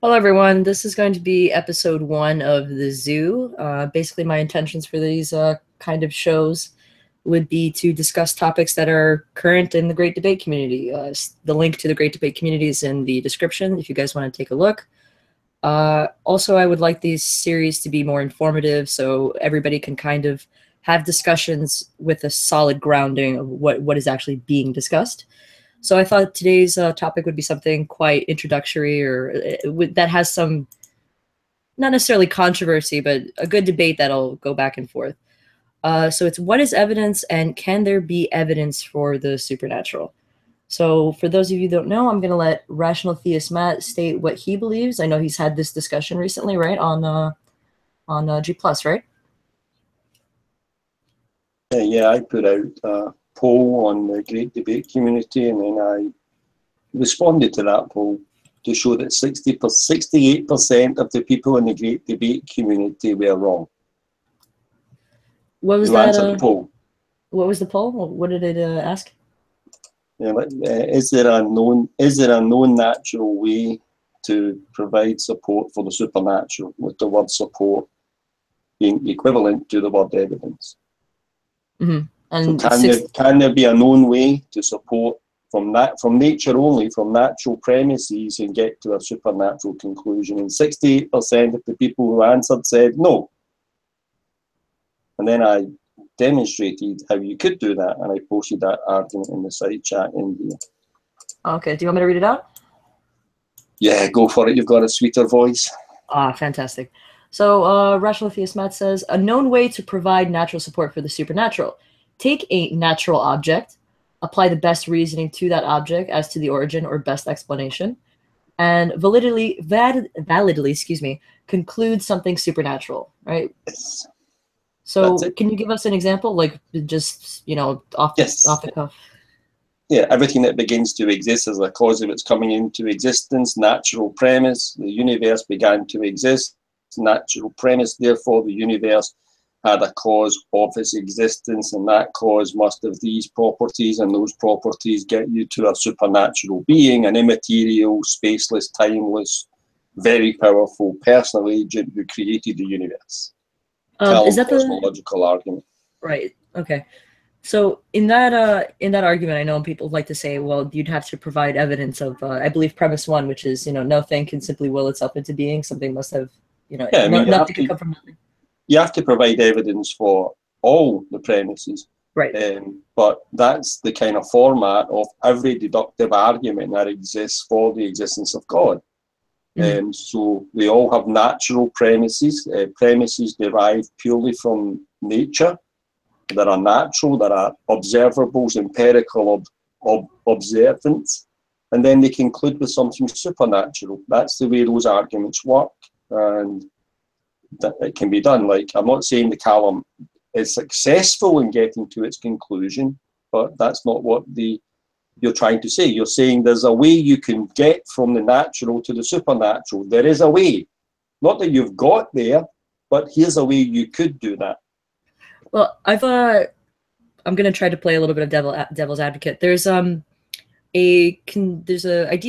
Hello, everyone. This is going to be episode one of the Zoo. Basically, my intentions for these kind of shows would be to discuss topics that are current in the Great Debate community. The link to the Great Debate community is in the description if you guys want to take a look. Also, I would like these series to be more informative so everybody can kind of have discussions with a solid grounding of what is actually being discussed. So I thought today's topic would be something quite introductory or that has some, not necessarily controversy, but a good debate that'll go back and forth. So it's what is evidence and can there be evidence for the supernatural? So for those of you who don't know, I'm going to let Rational Theist Matt state what he believes. I know he's had this discussion recently, right, on G+, right? Yeah, I put out a poll on the Great Debate community, and then I responded to that poll to show that 68% of the people in the Great Debate community were wrong. What was You that? answered the poll. What was the poll? What did it ask? Yeah, is there a known natural way to provide support for the supernatural, with the word support being equivalent to the word evidence? Mm-hmm. And so can there be a known way to support from nature only, from natural premises, and get to a supernatural conclusion? And 68% of the people who answered said no. And then I demonstrated how you could do that, and I posted that argument in the side chat in here. Okay, do you want me to read it out? Yeah, go for it. You've got a sweeter voice. Ah, fantastic. So Rational Theist Matt says, a known way to provide natural support for the supernatural. Take a natural object, apply the best reasoning to that object as to the origin or best explanation, and validly, conclude something supernatural, right? Yes. So can you give us an example, like just, off the cuff? Yeah, everything that begins to exist is a cause of its coming into existence. Natural premise, the universe began to exist. Natural premise, therefore the universe had a cause of its existence, and that cause must have these properties, and those properties get you to a supernatural being, an immaterial, spaceless, timeless, very powerful personal agent who created the universe. Is that the cosmological argument? Right. Okay. So in that argument, I know people like to say, well, you'd have to provide evidence of, I believe, premise one, which is, no thing can simply will itself into being. Something must have, nothing can come from nothing. You have to provide evidence for all the premises. Right. But that's the kind of format of every deductive argument that exists for the existence of God. Mm-hmm. So we all have natural premises, premises derived purely from nature, that are natural, that are observables, empirical observance, and then they conclude with something supernatural. That's the way those arguments work, and that it can be done. Like, I'm not saying the Callum is successful in getting to its conclusion, but that's not what you're trying to say. You're saying there's a way you can get from the natural to the supernatural. There is a way. Not that you've got there, but here's a way you could do that. Well, I'm going to try to play a little bit of devil's advocate. There's an idea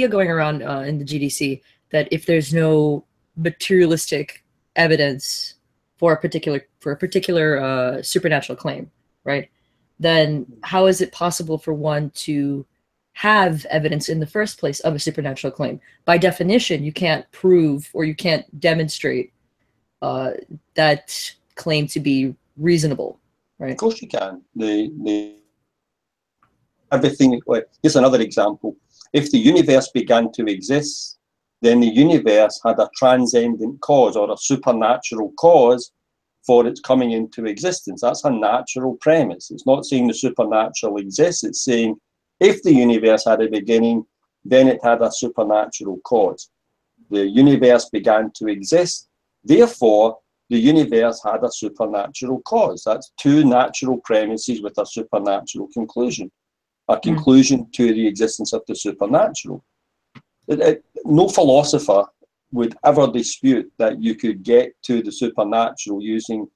going around in the GDC that if there's no materialistic evidence for a particular supernatural claim, right, then how is it possible for one to have evidence in the first place of a supernatural claim? By definition, you can't prove or you can't demonstrate that claim to be reasonable, right? Of course you can. Everything. Here's another example. If the universe began to exist, then the universe had a transcendent cause or a supernatural cause for its coming into existence. That's a natural premise. It's not saying the supernatural exists. It's saying if the universe had a beginning, then it had a supernatural cause. The universe began to exist. Therefore, the universe had a supernatural cause. That's two natural premises with a supernatural conclusion, a conclusion to the existence of the supernatural. No philosopher would ever dispute that you could get to the supernatural using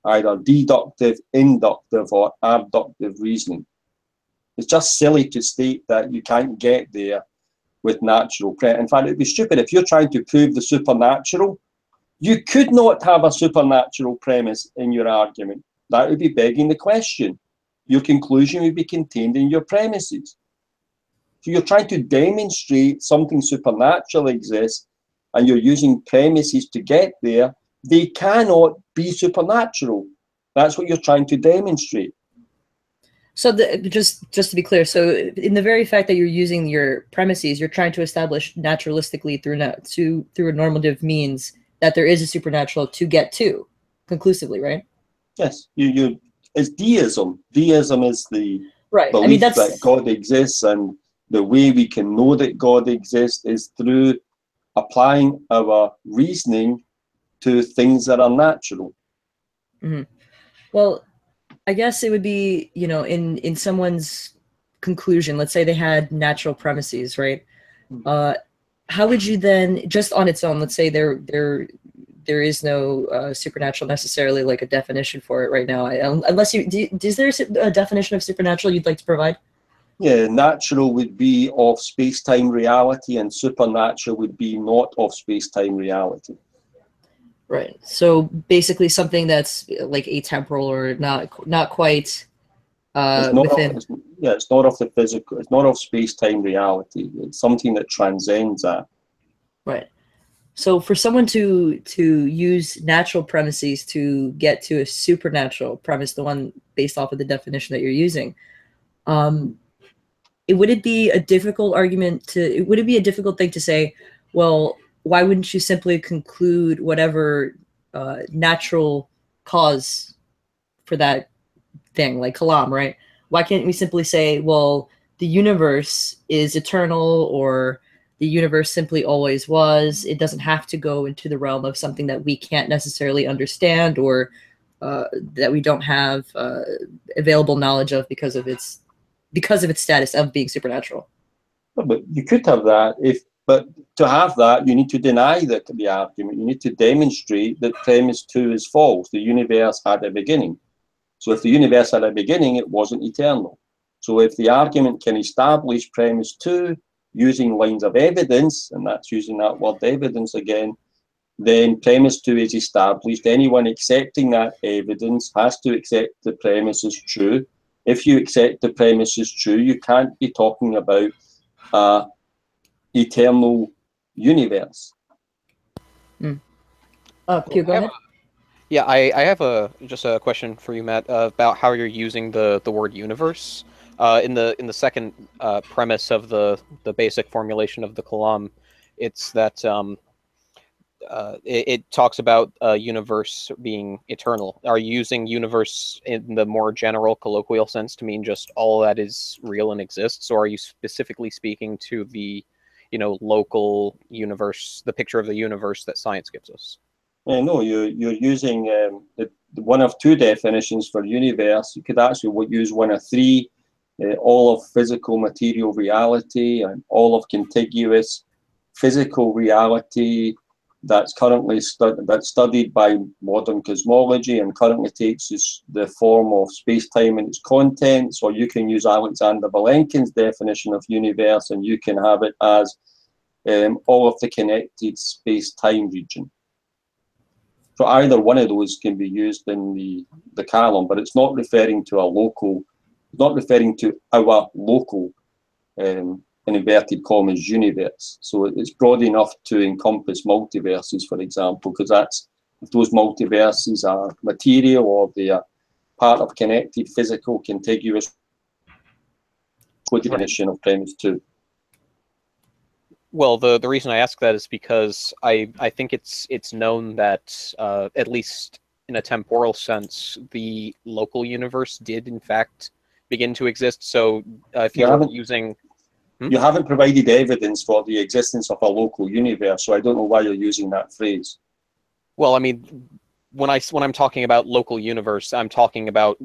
either deductive, inductive, or abductive reasoning. It's just silly to state that you can't get there with natural. In fact, it'd be stupid if you're trying to prove the supernatural. You could not have a supernatural premise in your argument. That would be begging the question. Your conclusion would be contained in your premises. So you're trying to demonstrate something supernatural exists, and you're using premises to get there. They cannot be supernatural. That's what you're trying to demonstrate. So just to be clear, so in the very fact that you're using your premises, you're trying to establish naturalistically through a normative means that there is a supernatural to get to conclusively, right? Yes, it's deism. Deism is the right. belief that God exists, and the way we can know that God exists is through applying our reasoning to things that are natural. Mm-hmm. Well, I guess it would be, you know, in someone's conclusion, let's say they had natural premises, right? How would you then, just on its own, let's say there is no supernatural necessarily, like a definition for it right now, unless is there a definition of supernatural you'd like to provide? Yeah, natural would be of space-time reality, and supernatural would be not of space-time reality. Right. So basically something that's like atemporal or not quite within. It's not of the physical. It's not of space-time reality. It's something that transcends that. Right. So for someone to use natural premises to get to a supernatural premise, the one based off of the definition that you're using, would it be a difficult thing to say, well, why wouldn't you simply conclude whatever natural cause for that thing, like Kalam, right? Why can't we simply say, well, the universe is eternal, or the universe simply always was? It doesn't have to go into the realm of something that we can't necessarily understand, or that we don't have available knowledge of because of its status of being supernatural. But you could have that, but to have that, you need to deny the argument. You need to demonstrate that premise 2 is false. The universe had a beginning. So if the universe had a beginning, it wasn't eternal. So if the argument can establish premise 2 using lines of evidence, and that's using that word evidence again, then premise 2 is established. Anyone accepting that evidence has to accept the premise is true. If you accept the premise is true, you can't be talking about eternal universe. Pew, go ahead. Yeah, I have just a question for you, Matt, about how you're using the word universe. In the second premise of the basic formulation of the Kalam, it's that it talks about a universe being eternal. Are you using universe in the more general colloquial sense to mean just all that is real and exists, or are you specifically speaking to the, local universe, the picture of the universe that science gives us? No, you're using one of two definitions for universe. You could actually use one of three: all of physical material reality, and all of contiguous physical reality that's currently studied by modern cosmology and currently takes the form of space-time and its contents. Or you can use Alexander Vilenkin's definition of universe, and you can have it as all of the connected space-time region. So either one of those can be used in the column, but it's not referring to our local, in inverted commas, universe. So it's broad enough to encompass multiverses, for example, because if those multiverses are material or they are part of connected physical contiguous definition of premise 2. Well, the reason I ask that is because I think it's known that at least in a temporal sense, the local universe did in fact begin to exist. So if you're using... You haven't provided evidence for the existence of a local universe, so I don't know why you're using that phrase. Well, I mean, when I'm talking about local universe, I'm talking about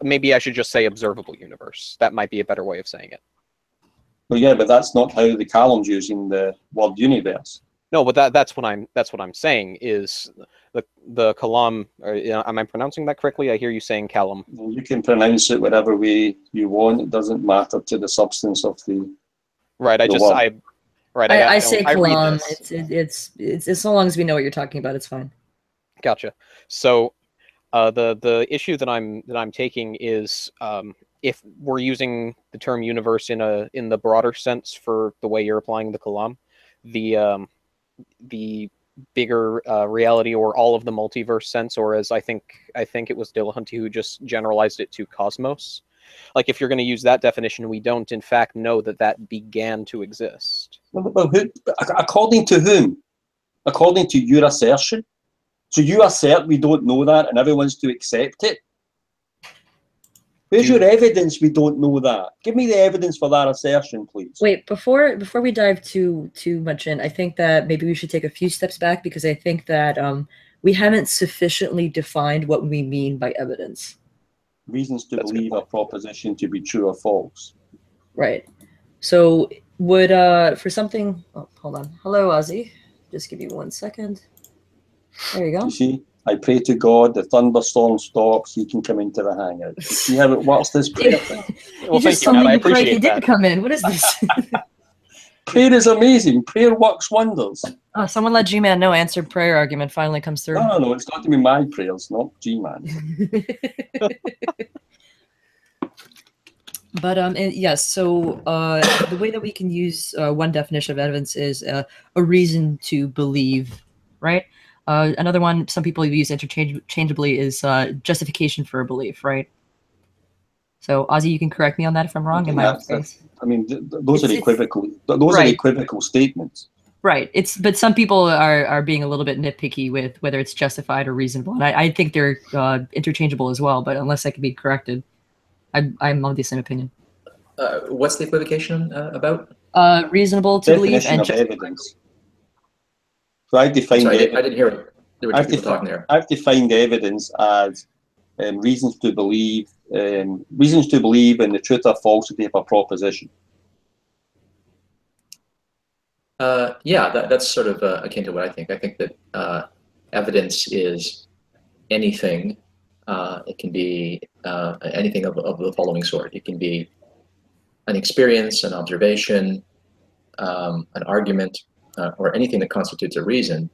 maybe I should just say observable universe. That might be a better way of saying it. Well, yeah, but that's not how the column's using the word universe. No, but that's what I'm saying is the Kalam. Am I pronouncing that correctly? I hear you saying Kalam. Well, you can pronounce it whatever way you want. It doesn't matter to the substance of the Right. The one. I say I read kalam. this. It's so long as we know what you're talking about, it's fine. Gotcha. So the issue that I'm taking is if we're using the term universe in the broader sense for the way you're applying the kalam, the bigger reality or all of the multiverse sense, or as I think it was Dillahunty who just generalized it to cosmos. Like if you're going to use that definition, we don't in fact know that began to exist. Well, according to whom? According to your assertion? So you assert we don't know that and everyone's to accept it? Where's your evidence we don't know that? Give me the evidence for that assertion, please. Wait, before we dive too much in, I think that maybe we should take a few steps back, because I think that we haven't sufficiently defined what we mean by evidence. Reasons to believe a proposition to be true or false. Right. So would for something, oh, hold on. Hello, Ozzy. Just give you 1 second. There you go. You see, I pray to God the thunderstorm stops, he can come into the hangout. You see how it works, this prayer thing? Well, thank you, Matt. I appreciate he didn't come in. What is this? Prayer is amazing. Prayer works wonders. Oh, someone let G-Man know answered prayer argument finally comes through. No, it's got to be my prayers, not G-Man. But yes, so the way that we can use one definition of evidence is a reason to believe, right? Another one some people use interchangeably is justification for a belief, right? So Ozzy, you can correct me on that if I'm wrong. I mean, those are equivocal. Those are equivocal statements. Right. But some people are being a little bit nitpicky with whether it's justified or reasonable, and I think they're interchangeable as well. But unless I can be corrected, I'm of the same opinion. What's the equivocation about? Reasonable to believe Definition and of evidence. So I've defined. Sorry, I didn't hear it. There were two people talking there. I've defined evidence as reasons to believe in the truth or falsity of a proposition. Yeah, that's sort of akin to what I think. I think that evidence is anything. It can be anything of the following sort. It can be an experience, an observation, an argument, or anything that constitutes a reason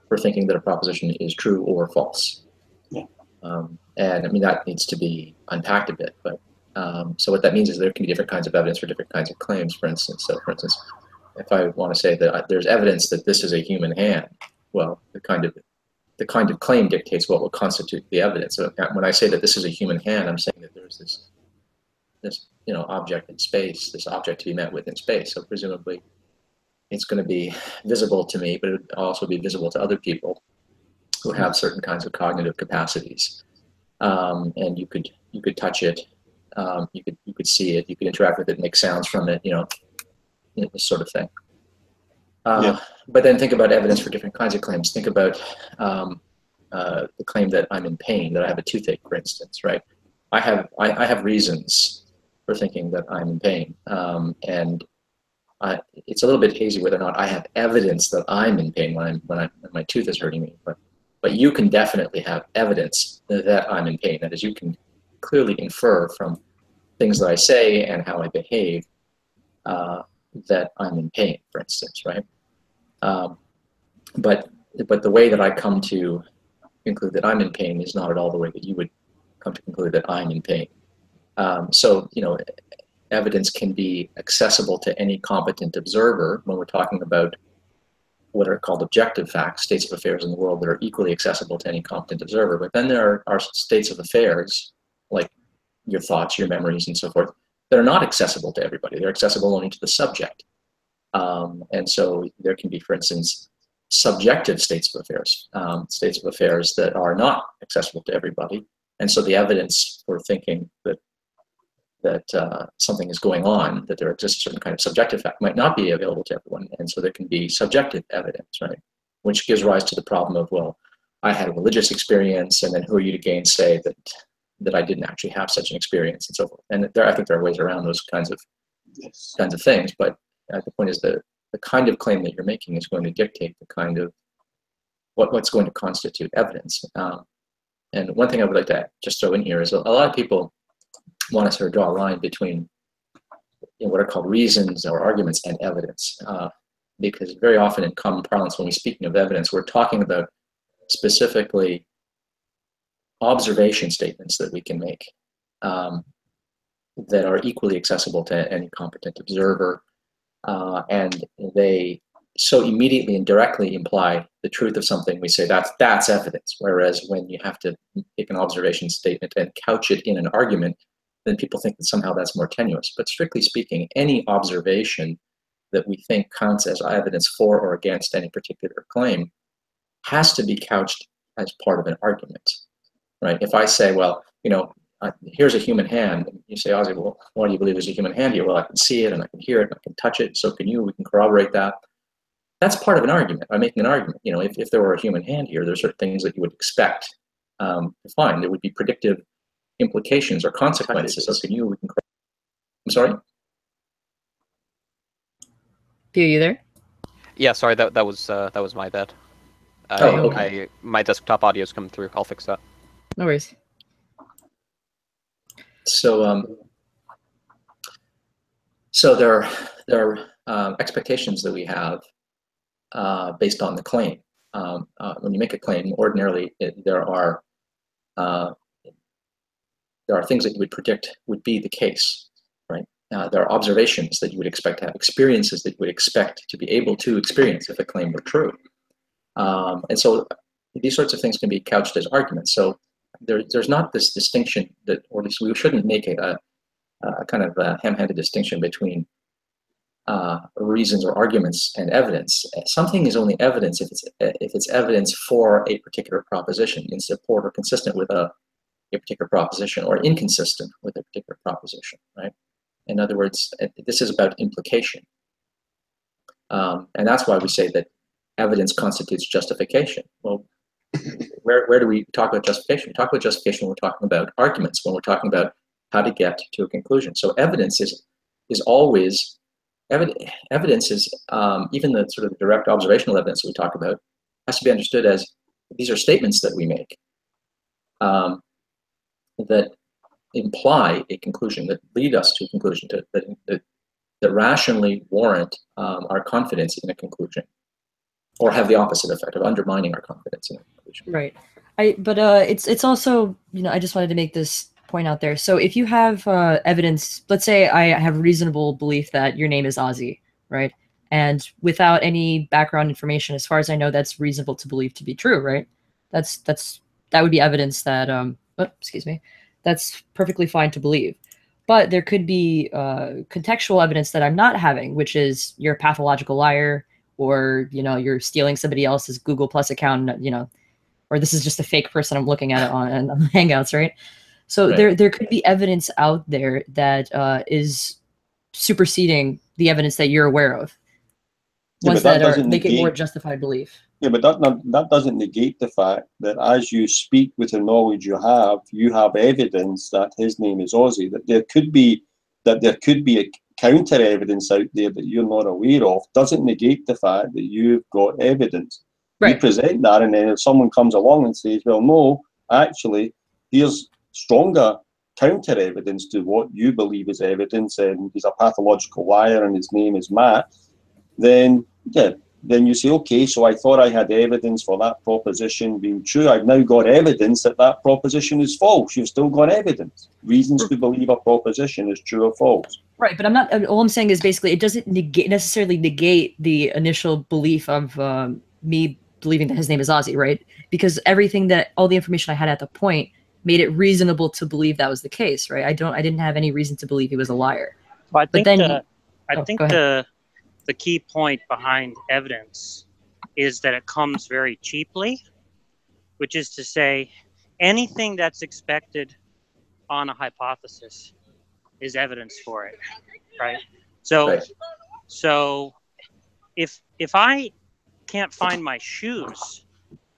for thinking that a proposition is true or false. Yeah. And I mean, that needs to be unpacked a bit. But so what that means is there can be different kinds of evidence for different kinds of claims, for instance. So for instance, if I want to say that there's evidence that this is a human hand, well, the kind of claim dictates what will constitute the evidence. So when I say that this is a human hand, I'm saying that there's this object in space, this object to be met with in space. So presumably it's going to be visible to me, but it would also be visible to other people who have certain kinds of cognitive capacities. And you could touch it, you could see it, you could interact with it, make sounds from it, this sort of thing. But then think about evidence for different kinds of claims. Think about the claim that I'm in pain, that I have a toothache, for instance, right? I have reasons for thinking that I'm in pain, and it's a little bit hazy whether or not I have evidence that I'm in pain when my tooth is hurting me. But you can definitely have evidence that I'm in pain. That is, you can clearly infer from things that I say and how I behave that I'm in pain, for instance, right? But the way that I come to conclude that I'm in pain is not at all the way that you would come to conclude that I'm in pain. So evidence can be accessible to any competent observer when we're talking about what are called objective facts, states of affairs in the world that are equally accessible to any competent observer. But then there are states of affairs, like your thoughts, your memories, and so forth, that are not accessible to everybody. They're accessible only to the subject. And so there can be, for instance, subjective states of affairs that are not accessible to everybody. And so the evidence for thinking that something is going on, that there exists a certain kind of subjective fact, might not be available to everyone. And so there can be subjective evidence, right? Which gives rise to the problem of, well, I had a religious experience, and then who are you to gainsay that I didn't actually have such an experience, and so forth. And I think there are ways around those kinds of things. But the point is that the kind of claim that you're making is going to dictate the kind of what's going to constitute evidence. And one thing I would like to just throw in here is a lot of people want to sort of draw a line between what are called reasons or arguments and evidence. Because very often in common parlance, when we're speaking of evidence, we're talking about specifically observation statements that we can make that are equally accessible to any competent observer, and they so immediately and directly imply the truth of something. We say that's evidence. Whereas when you have to take an observation statement and couch it in an argument, then people think that somehow that's more tenuous. But strictly speaking, any observation that we think counts as evidence for or against any particular claim has to be couched as part of an argument, right? If I say, well, here's a human hand, and you say, Ozzy, well, why do you believe there's a human hand here? Well, I can see it, and I can hear it, and I can touch it, so can you. We can corroborate that. That's part of an argument. I'm making an argument. If there were a human hand here, there's certain things that you would expect to find. There would be predictive implications or consequences. So can you. We can. I'm sorry. Pew, you there? Yeah, sorry, that was my bad. Okay. My desktop audio's coming through. I'll fix that. No worries. So there are expectations that we have based on the claim. When you make a claim, ordinarily there are things that you would predict would be the case, right? There are observations that you would expect to have, experiences that you would expect to be able to experience if a claim were true. And so these sorts of things can be couched as arguments. So there's not this distinction that, or at least we shouldn't make it a kind of a ham-handed distinction between reasons or arguments and evidence. Something is only evidence if it's evidence for a particular proposition, in support or consistent with a particular proposition, or inconsistent with a particular proposition, right? In other words, this is about implication. And that's why we say that evidence constitutes justification. Well, where do we talk about justification? We talk about justification when we're talking about arguments, when we're talking about how to get to a conclusion. So evidence is always, evidence is, even the sort of direct observational evidence that we talk about, has to be understood as these are statements that we make that imply a conclusion, that lead us to a conclusion, that rationally warrant our confidence in a conclusion, or have the opposite effect of undermining our confidence in a conclusion. Right. But it's also, I just wanted to make this point out there. So if you have evidence, let's say I have reasonable belief that your name is Ozzy, right? And without any background information, as far as I know, that's reasonable to believe to be true, right? That would be evidence that, that's perfectly fine to believe. But there could be contextual evidence that I'm not having, which is you're a pathological liar, or, you're stealing somebody else's Google Plus account, or this is just a fake person I'm looking at on Hangouts, right? So right. There could be evidence out there that is superseding the evidence that you're aware of. Ones that make it more justified belief. Yeah, but that doesn't negate the fact that as you speak with the knowledge you have evidence that his name is Ozzy, that there could be a counter evidence out there that you're not aware of. Doesn't negate the fact that you've got evidence. Right. You present that, and then if someone comes along and says, well, no, actually, here's stronger counter evidence to what you believe is evidence, and he's a pathological liar and his name is Matt, then you say, okay, so I thought I had evidence for that proposition being true. I've now got evidence that proposition is false. You've still got evidence, reasons to believe a proposition is true or false. Right, but all I'm saying is basically it doesn't necessarily negate the initial belief of me believing that his name is Ozzy, right? Because all the information I had at the point made it reasonable to believe that was the case, right? I didn't have any reason to believe he was a liar. Well, I think the key point behind evidence is that it comes very cheaply, which is to say anything that's expected on a hypothesis is evidence for it, right? So if I can't find my shoes,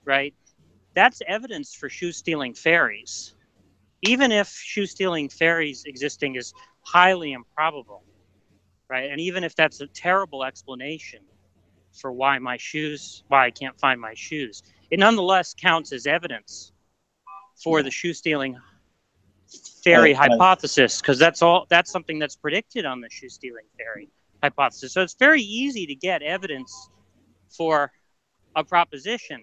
right, that's evidence for shoe-stealing fairies. Even if shoe-stealing fairies existing is highly improbable, right? And even if that's a terrible explanation for why I can't find my shoes, it nonetheless counts as evidence for the shoe-stealing fairy hypothesis, because that's something that's predicted on the shoe stealing fairy hypothesis. So it's very easy to get evidence for a proposition.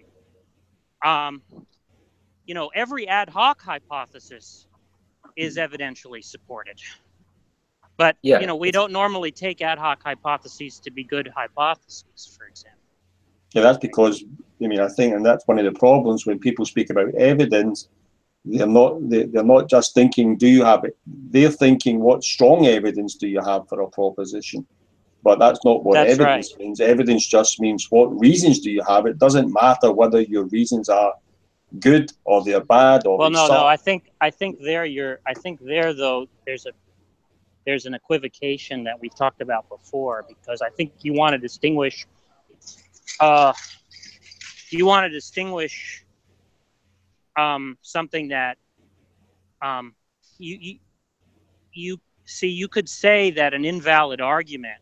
You know, every ad hoc hypothesis is evidentially supported. But, Yeah, you know, we don't normally take ad hoc hypotheses to be good hypotheses, for example. Yeah, that's because, I mean, I think, and that's one of the problems when people speak about evidence, they're not just thinking, do you have it? They're thinking, what strong evidence do you have for a proposition? But that's not what That's evidence means. Evidence just means what reasons do you have. It doesn't matter whether your reasons are good or they're bad or Well, they no, suck. I think there though there's an equivocation that we've talked about before, because I think you want to distinguish something that you see. You could say that an invalid argument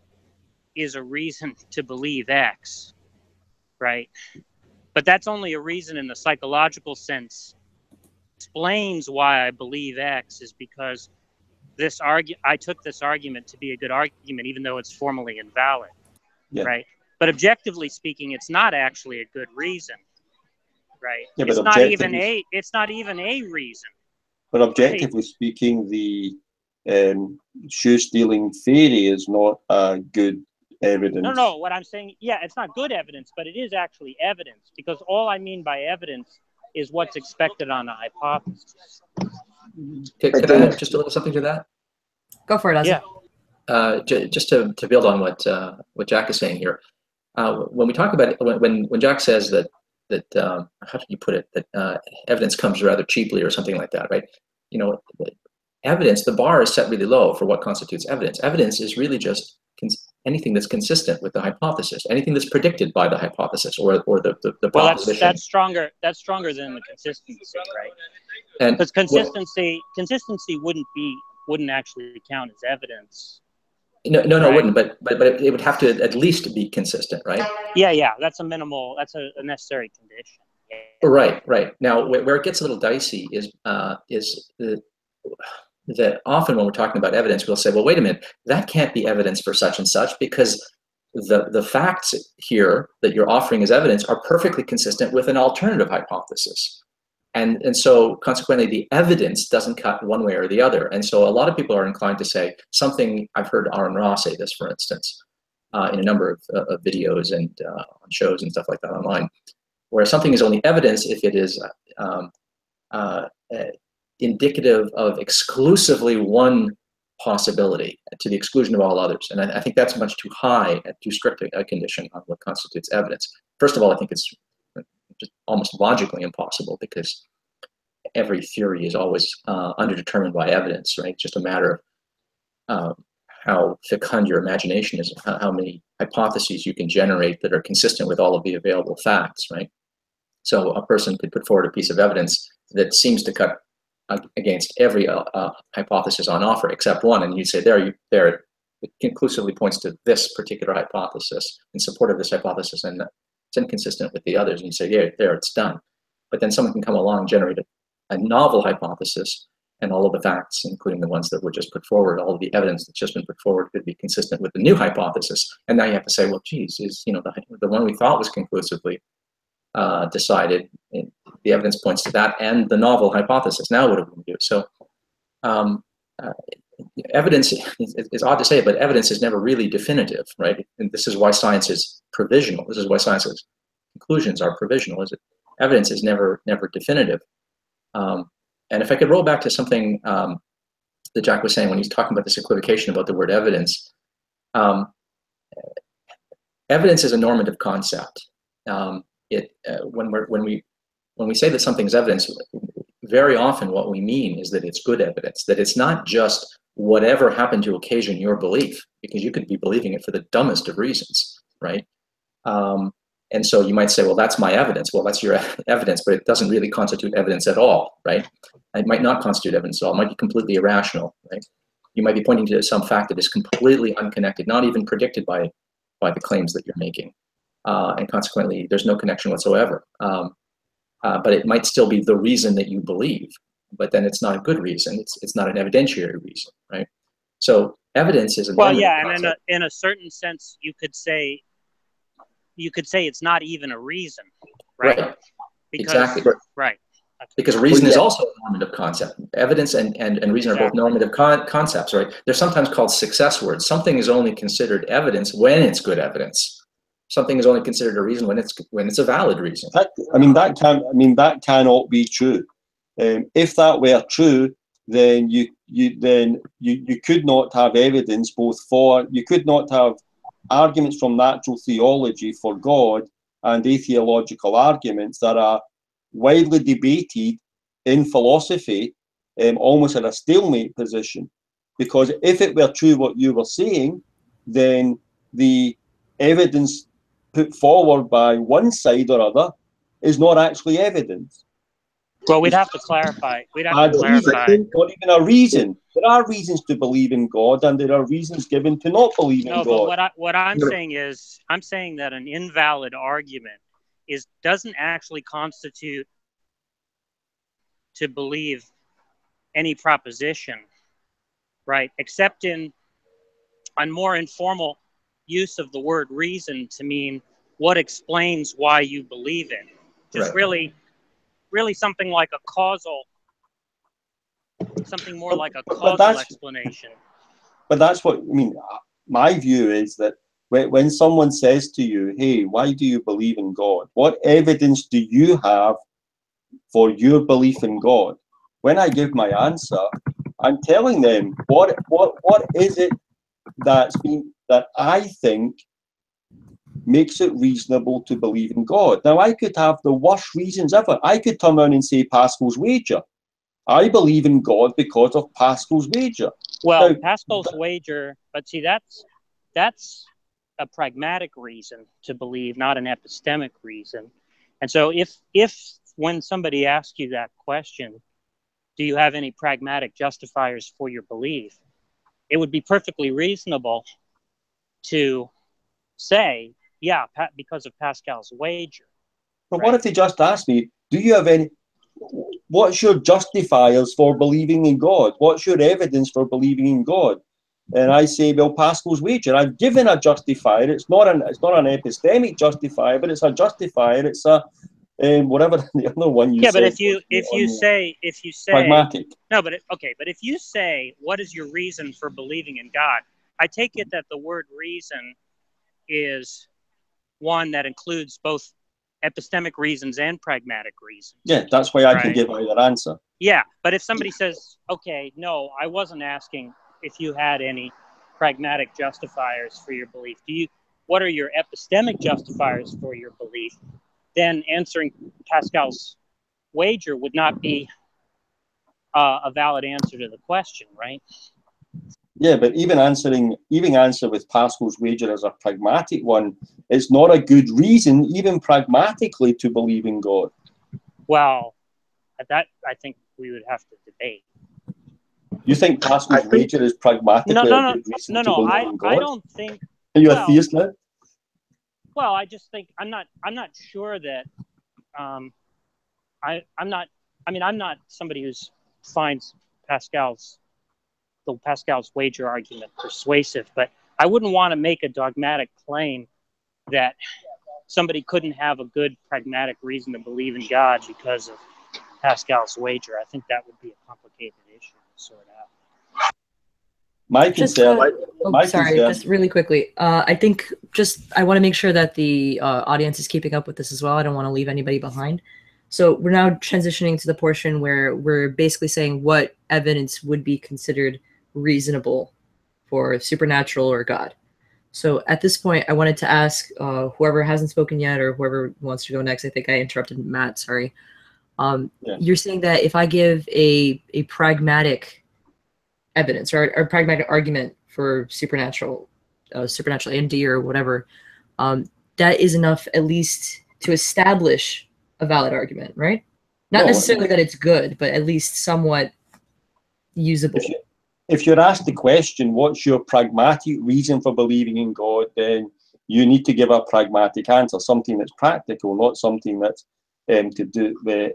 is a reason to believe X, right? But that's only a reason in the psychological sense. Explains why I believe X is because I took this argument to be a good argument, even though it's formally invalid, right? But objectively speaking, it's not actually a good reason, right? Yeah, it's not even a reason. But objectively speaking, the shoe stealing theory is not a good evidence. No. What I'm saying, yeah, it's not good evidence, but it is actually evidence, because all I mean by evidence is what's expected on a hypothesis. Could I add just a little something to that? Go for it, Ozzy. Yeah. Just to build on what Jack is saying here, when we talk about when Jack says that how did you put it, that evidence comes rather cheaply or something like that, right? You know, evidence, the bar is set really low for what constitutes evidence. Evidence is really just anything that's consistent with the hypothesis, anything that's predicted by the hypothesis or the proposition. That's stronger than the consistency, right? And because consistency wouldn't actually count as evidence. No, right? It wouldn't. But it would have to at least be consistent, right? Yeah. That's a necessary condition. Yeah. Right. Now, where it gets a little dicey is that often when we're talking about evidence, we'll say, well, wait a minute, that can't be evidence for such and such, because the facts here that you're offering as evidence are perfectly consistent with an alternative hypothesis. And so consequently, the evidence doesn't cut one way or the other. And so a lot of people are inclined to say something. I've heard Aaron Ross say this, for instance, in a number of videos and on shows and stuff like that online, where something is only evidence if it is indicative of exclusively one possibility to the exclusion of all others. And I think that's much too high, too strict a condition on what constitutes evidence. First of all, I think it's just almost logically impossible, because every theory is always underdetermined by evidence, right? It's just a matter of how fecund your imagination is, how many hypotheses you can generate that are consistent with all of the available facts, right? So a person could put forward a piece of evidence that seems to cut against every hypothesis on offer except one, and you say there it conclusively points to this particular hypothesis in support of this hypothesis, and it's inconsistent with the others, and you say, yeah, there, it's done. But then someone can come along and generate a novel hypothesis, and all of the facts, including the ones that were just put forward, all of the evidence that's just been put forward could be consistent with the new hypothesis. And now you have to say, well, geez, is the one we thought was conclusively decided, the evidence points to that and the novel hypothesis. Now what do we do? So evidence is odd to say, but evidence is never really definitive, right? And this is why science is provisional. This is why science's conclusions are provisional. Evidence is never definitive. And if I could roll back to something that Jack was saying when he's talking about this equivocation about the word evidence, evidence is a normative concept. When we say that something is evidence, very often what we mean is that it's good evidence, that it's not just whatever happened to occasion your belief, because you could be believing it for the dumbest of reasons, right? And so you might say, well, that's my evidence. Well, that's your evidence, but it doesn't really constitute evidence at all, right? It might not constitute evidence at all. It might be completely irrational, right? You might be pointing to some fact that is completely unconnected, not even predicted by the claims that you're making. And consequently, there's no connection whatsoever. But it might still be the reason that you believe. but then it's not a good reason. It's not an evidentiary reason, right? So evidence is a well, normative yeah, and concept. in a certain sense, you could say it's not even a reason, right? Right. Because, Exactly. right. Okay. Because reason is also a normative concept. Evidence and reason are both Exactly. normative concepts, right? They're sometimes called success words. Something is only considered evidence when it's good evidence. Something is only considered a reason when it's a valid reason. That cannot be true. If that were true, then you could not have evidence you could not have arguments from natural theology for God and atheological arguments that are widely debated in philosophy, almost in a stalemate position. Because if it were true what you were saying, then the evidence put forward by one side or other is not actually evidence. Well, we'd have to clarify. Not even a reason. There are reasons to believe in God, and there are reasons given to not believe in God. No, but what I'm saying is, I'm saying that an invalid argument doesn't actually constitute to believe any proposition, right? Except in a more informal use of the word reason to mean what explains why you believe it. Just Right. really something like something more like a causal explanation. But that's what I mean. My view is that when someone says to you, hey, why do you believe in God? What evidence do you have for your belief in God? When I give my answer, I'm telling them what is it that I think makes it reasonable to believe in God. Now, I could have the worst reasons ever. I could turn around and say Pascal's wager. I believe in God because of Pascal's wager. Well, Pascal's wager, but see, that's a pragmatic reason to believe, not an epistemic reason. And so if when somebody asks you that question, do you have any pragmatic justifiers for your belief? It would be perfectly reasonable to say, yeah, because of Pascal's wager. But right? What if they just ask me, what's your justifiers for believing in God? What's your evidence for believing in God? And I say, well, Pascal's wager. I've given a justifier. It's not an epistemic justifier, but it's a justifier. It's a whatever the other one you said. Yeah, but if you say pragmatic. No, but but if you say, what is your reason for believing in God? I take it that the word reason is one that includes both epistemic reasons and pragmatic reasons. Yeah, that's why I can give either answer. Yeah, but if somebody says, okay, no, I wasn't asking if you had any pragmatic justifiers for your belief. What are your epistemic justifiers for your belief? Then answering Pascal's wager would not be a valid answer to the question, right? Yeah, but even answer with Pascal's wager as a pragmatic one, it's not a good reason, even pragmatically, to believe in God. Well, that I think we would have to debate. You think Pascal's wager is pragmatically a good reason to believe in God? I don't think. Are you a theist now? Well, I just think I'm not sure that I'm not somebody who finds Pascal's wager argument persuasive, but I wouldn't want to make a dogmatic claim that somebody couldn't have a good pragmatic reason to believe in God because of Pascal's wager. I think that would be a complicated issue to sort out. Just really quickly. I think I want to make sure that the audience is keeping up with this as well. I don't want to leave anybody behind. So we're now transitioning to the portion where we're basically saying what evidence would be considered reasonable for supernatural or God. So at this point, I wanted to ask whoever hasn't spoken yet or whoever wants to go next. I think I interrupted Matt. Sorry. You're saying that if I give a pragmatic evidence or a pragmatic argument for supernatural AMD or whatever, that is enough at least to establish a valid argument, right? Not necessarily that it's good, but at least somewhat usable. If you're asked the question, what's your pragmatic reason for believing in God, then you need to give a pragmatic answer, something that's practical, not something that's to do with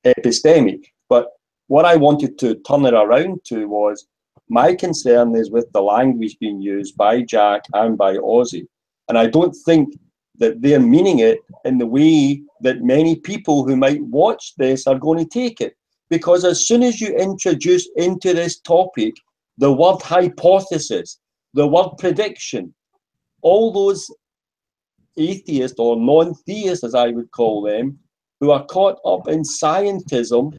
epistemic. But what I wanted to turn it around to was, my concern is with the language being used by Jack and by Ozzy. And I don't think that they're meaning it in the way that many people who might watch this are going to take it. Because as soon as you introduce into this topic the word hypothesis, the word prediction, all those atheists or non-theists, as I would call them, who are caught up in scientism,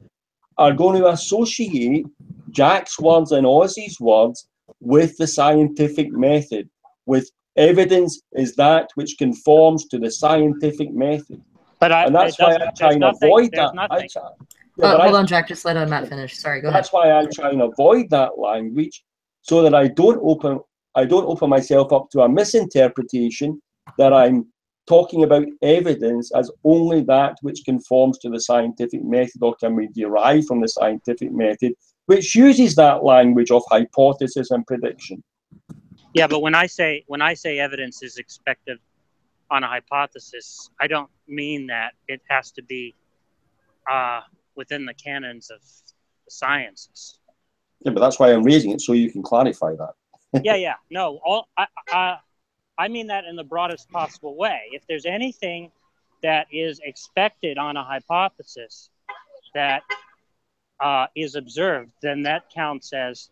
are going to associate Jack's words and Ozzy's words with the scientific method, with evidence is that which conforms to the scientific method. And that's why I try and avoid that. Hold on, Jack, just let Matt finish. Sorry, go ahead. That's why I try and avoid that language, so that I don't open myself up to a misinterpretation that I'm talking about evidence as only that which conforms to the scientific method or can be derived from the scientific method, which uses that language of hypothesis and prediction. Yeah, but when I say evidence is expected on a hypothesis, I don't mean that it has to be within the canons of the sciences. Yeah, but that's why I'm raising it, so you can clarify that. Yeah. No, I mean that in the broadest possible way. If there's anything that is expected on a hypothesis that is observed, then that counts as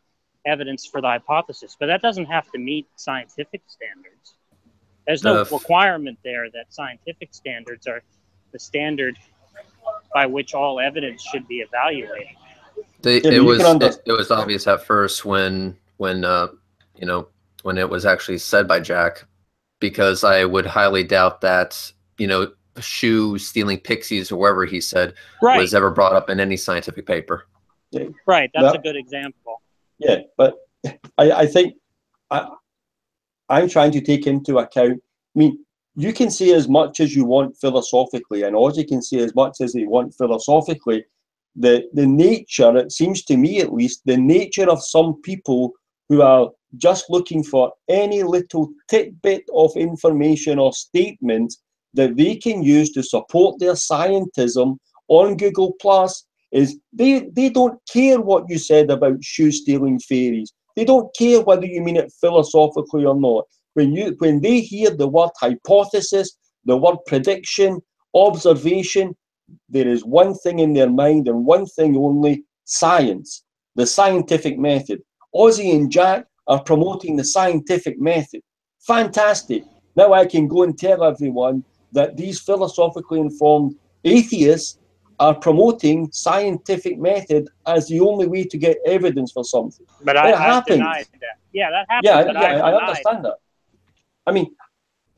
evidence for the hypothesis. But that doesn't have to meet scientific standards. There's no requirement there that scientific standards are the standard by which all evidence should be evaluated. It was obvious at first when it was actually said by Jack, because I would highly doubt that, shoe stealing pixies or whatever he said was ever brought up in any scientific paper. Yeah. Right, that's a good example. Yeah, but I think I'm trying to take into account, you can say as much as you want philosophically, and Ozzy can say as much as they want philosophically, the nature, it seems to me at least, the nature of some people who are just looking for any little tidbit of information or statement that they can use to support their scientism on Google Plus is they don't care what you said about shoe stealing fairies. They don't care whether you mean it philosophically or not. When they hear the word hypothesis, the word prediction, observation, there is one thing in their mind and one thing only: science, the scientific method. Ozzy and Jack are promoting the scientific method. Fantastic. Now I can go and tell everyone that these philosophically informed atheists are promoting scientific method as the only way to get evidence for something. But I denied that. Yeah, that happened. I understand that.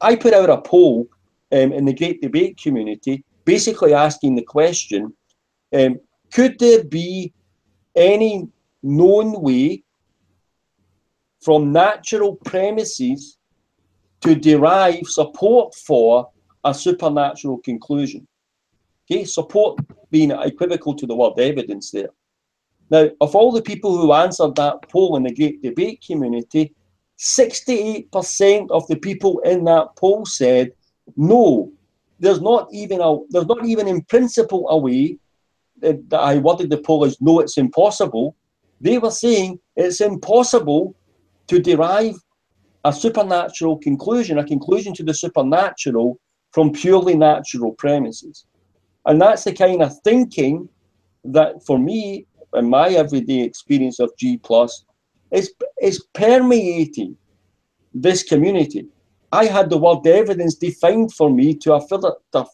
I put out a poll in the Great Debate community, basically asking the question, could there be any known way from natural premises to derive support for a supernatural conclusion? Okay, support being equivocal to the word evidence there. Now, of all the people who answered that poll in the Great Debate community, 68% of the people in that poll said, no, there's not even in principle a way, that I worded the poll as no, it's impossible. They were saying it's impossible to derive a supernatural conclusion, a conclusion to the supernatural from purely natural premises. And that's the kind of thinking that, for me, in my everyday experience of G+, is permeating this community. I had the word evidence defined for me to a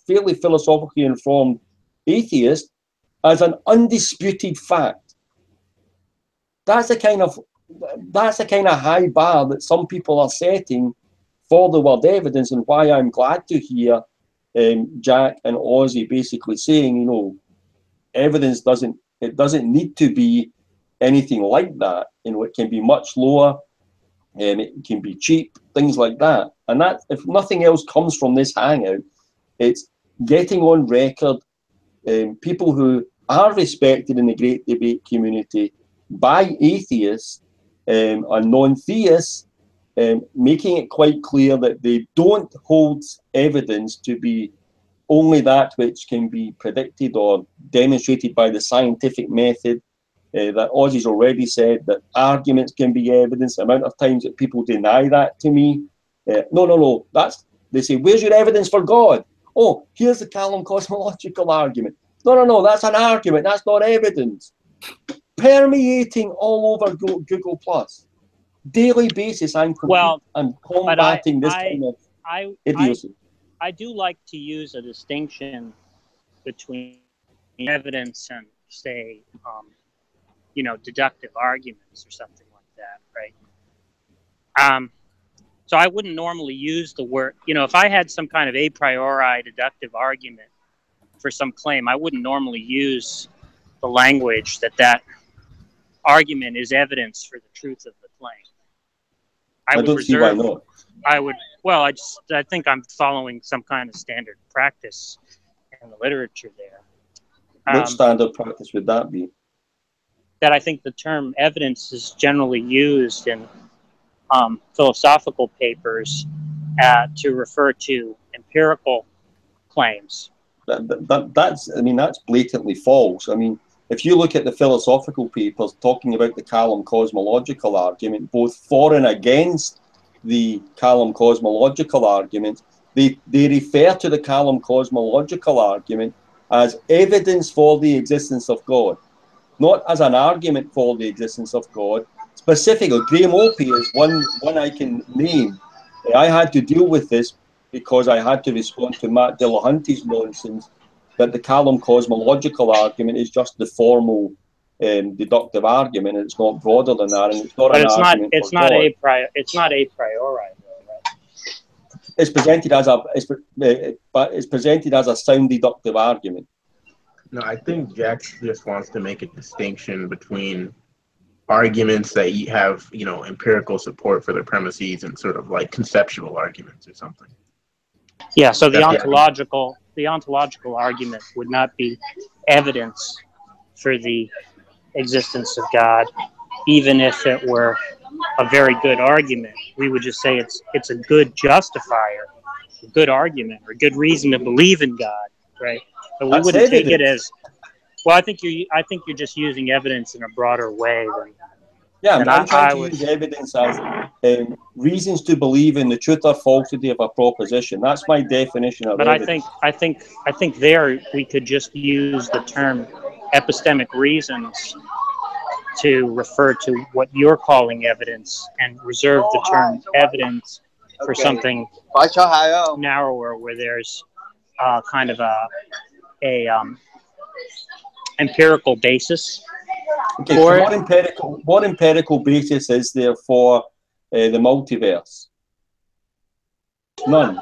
fairly philosophically informed atheist as an undisputed fact. That's the kind of high bar that some people are setting for the word evidence, and why I'm glad to hear Jack and Ozzy basically saying, evidence doesn't need to be anything like that. It can be much lower, and it can be cheap, things like that. And that, if nothing else comes from this hangout, it's getting on record people who are respected in the Great Debate community by atheists and non-theists, making it quite clear that they don't hold evidence to be only that which can be predicted or demonstrated by the scientific method, that Ozzy's already said that arguments can be evidence. The amount of times that people deny that to me. No. They say, where's your evidence for God? Oh, here's the Callum cosmological argument. No, that's an argument. That's not evidence. Permeating all over Google Plus. Daily basis, I'm combating this kind of idiocy. I do like to use a distinction between evidence and, say, deductive arguments or something like that, right? So I wouldn't normally use the word, if I had some kind of a priori deductive argument for some claim, I wouldn't normally use the language that argument is evidence for the truth of the claim. I don't see why not. I think I'm following some kind of standard practice in the literature there. What standard practice would that be? That I think the term evidence is generally used in philosophical papers to refer to empirical claims. That's blatantly false. I mean, if you look at the philosophical papers talking about the Callum cosmological argument, both for and against the Callum cosmological argument, they refer to the Callum cosmological argument as evidence for the existence of God, not as an argument for the existence of God. Specifically, Graham Opie is one I can name. I had to deal with this because I had to respond to Matt Dillahunty's nonsense that the Callum cosmological argument is just the formal deductive argument, and it's not broader than that, and it's not an argument. It's not a priori, though, right? It's presented as a sound deductive argument. No, I think Jack just wants to make a distinction between arguments that have, empirical support for their premises and sort of like conceptual arguments or something. Yeah, so the ontological argument would not be evidence for the existence of God, even if it were a very good argument. We would just say it's a good justifier, a good argument, or a good reason to believe in God, right? But we wouldn't take it as well. I think you're just using evidence in a broader way than. Yeah, I'm trying to use evidence as reasons to believe in the truth or falsity of a proposition. That's my definition of evidence. But I think there we could just use the term epistemic reasons to refer to what you're calling evidence, and reserve the term evidence for something narrower, where there's kind of a empirical basis. Okay, so what empirical basis is there for the multiverse? None.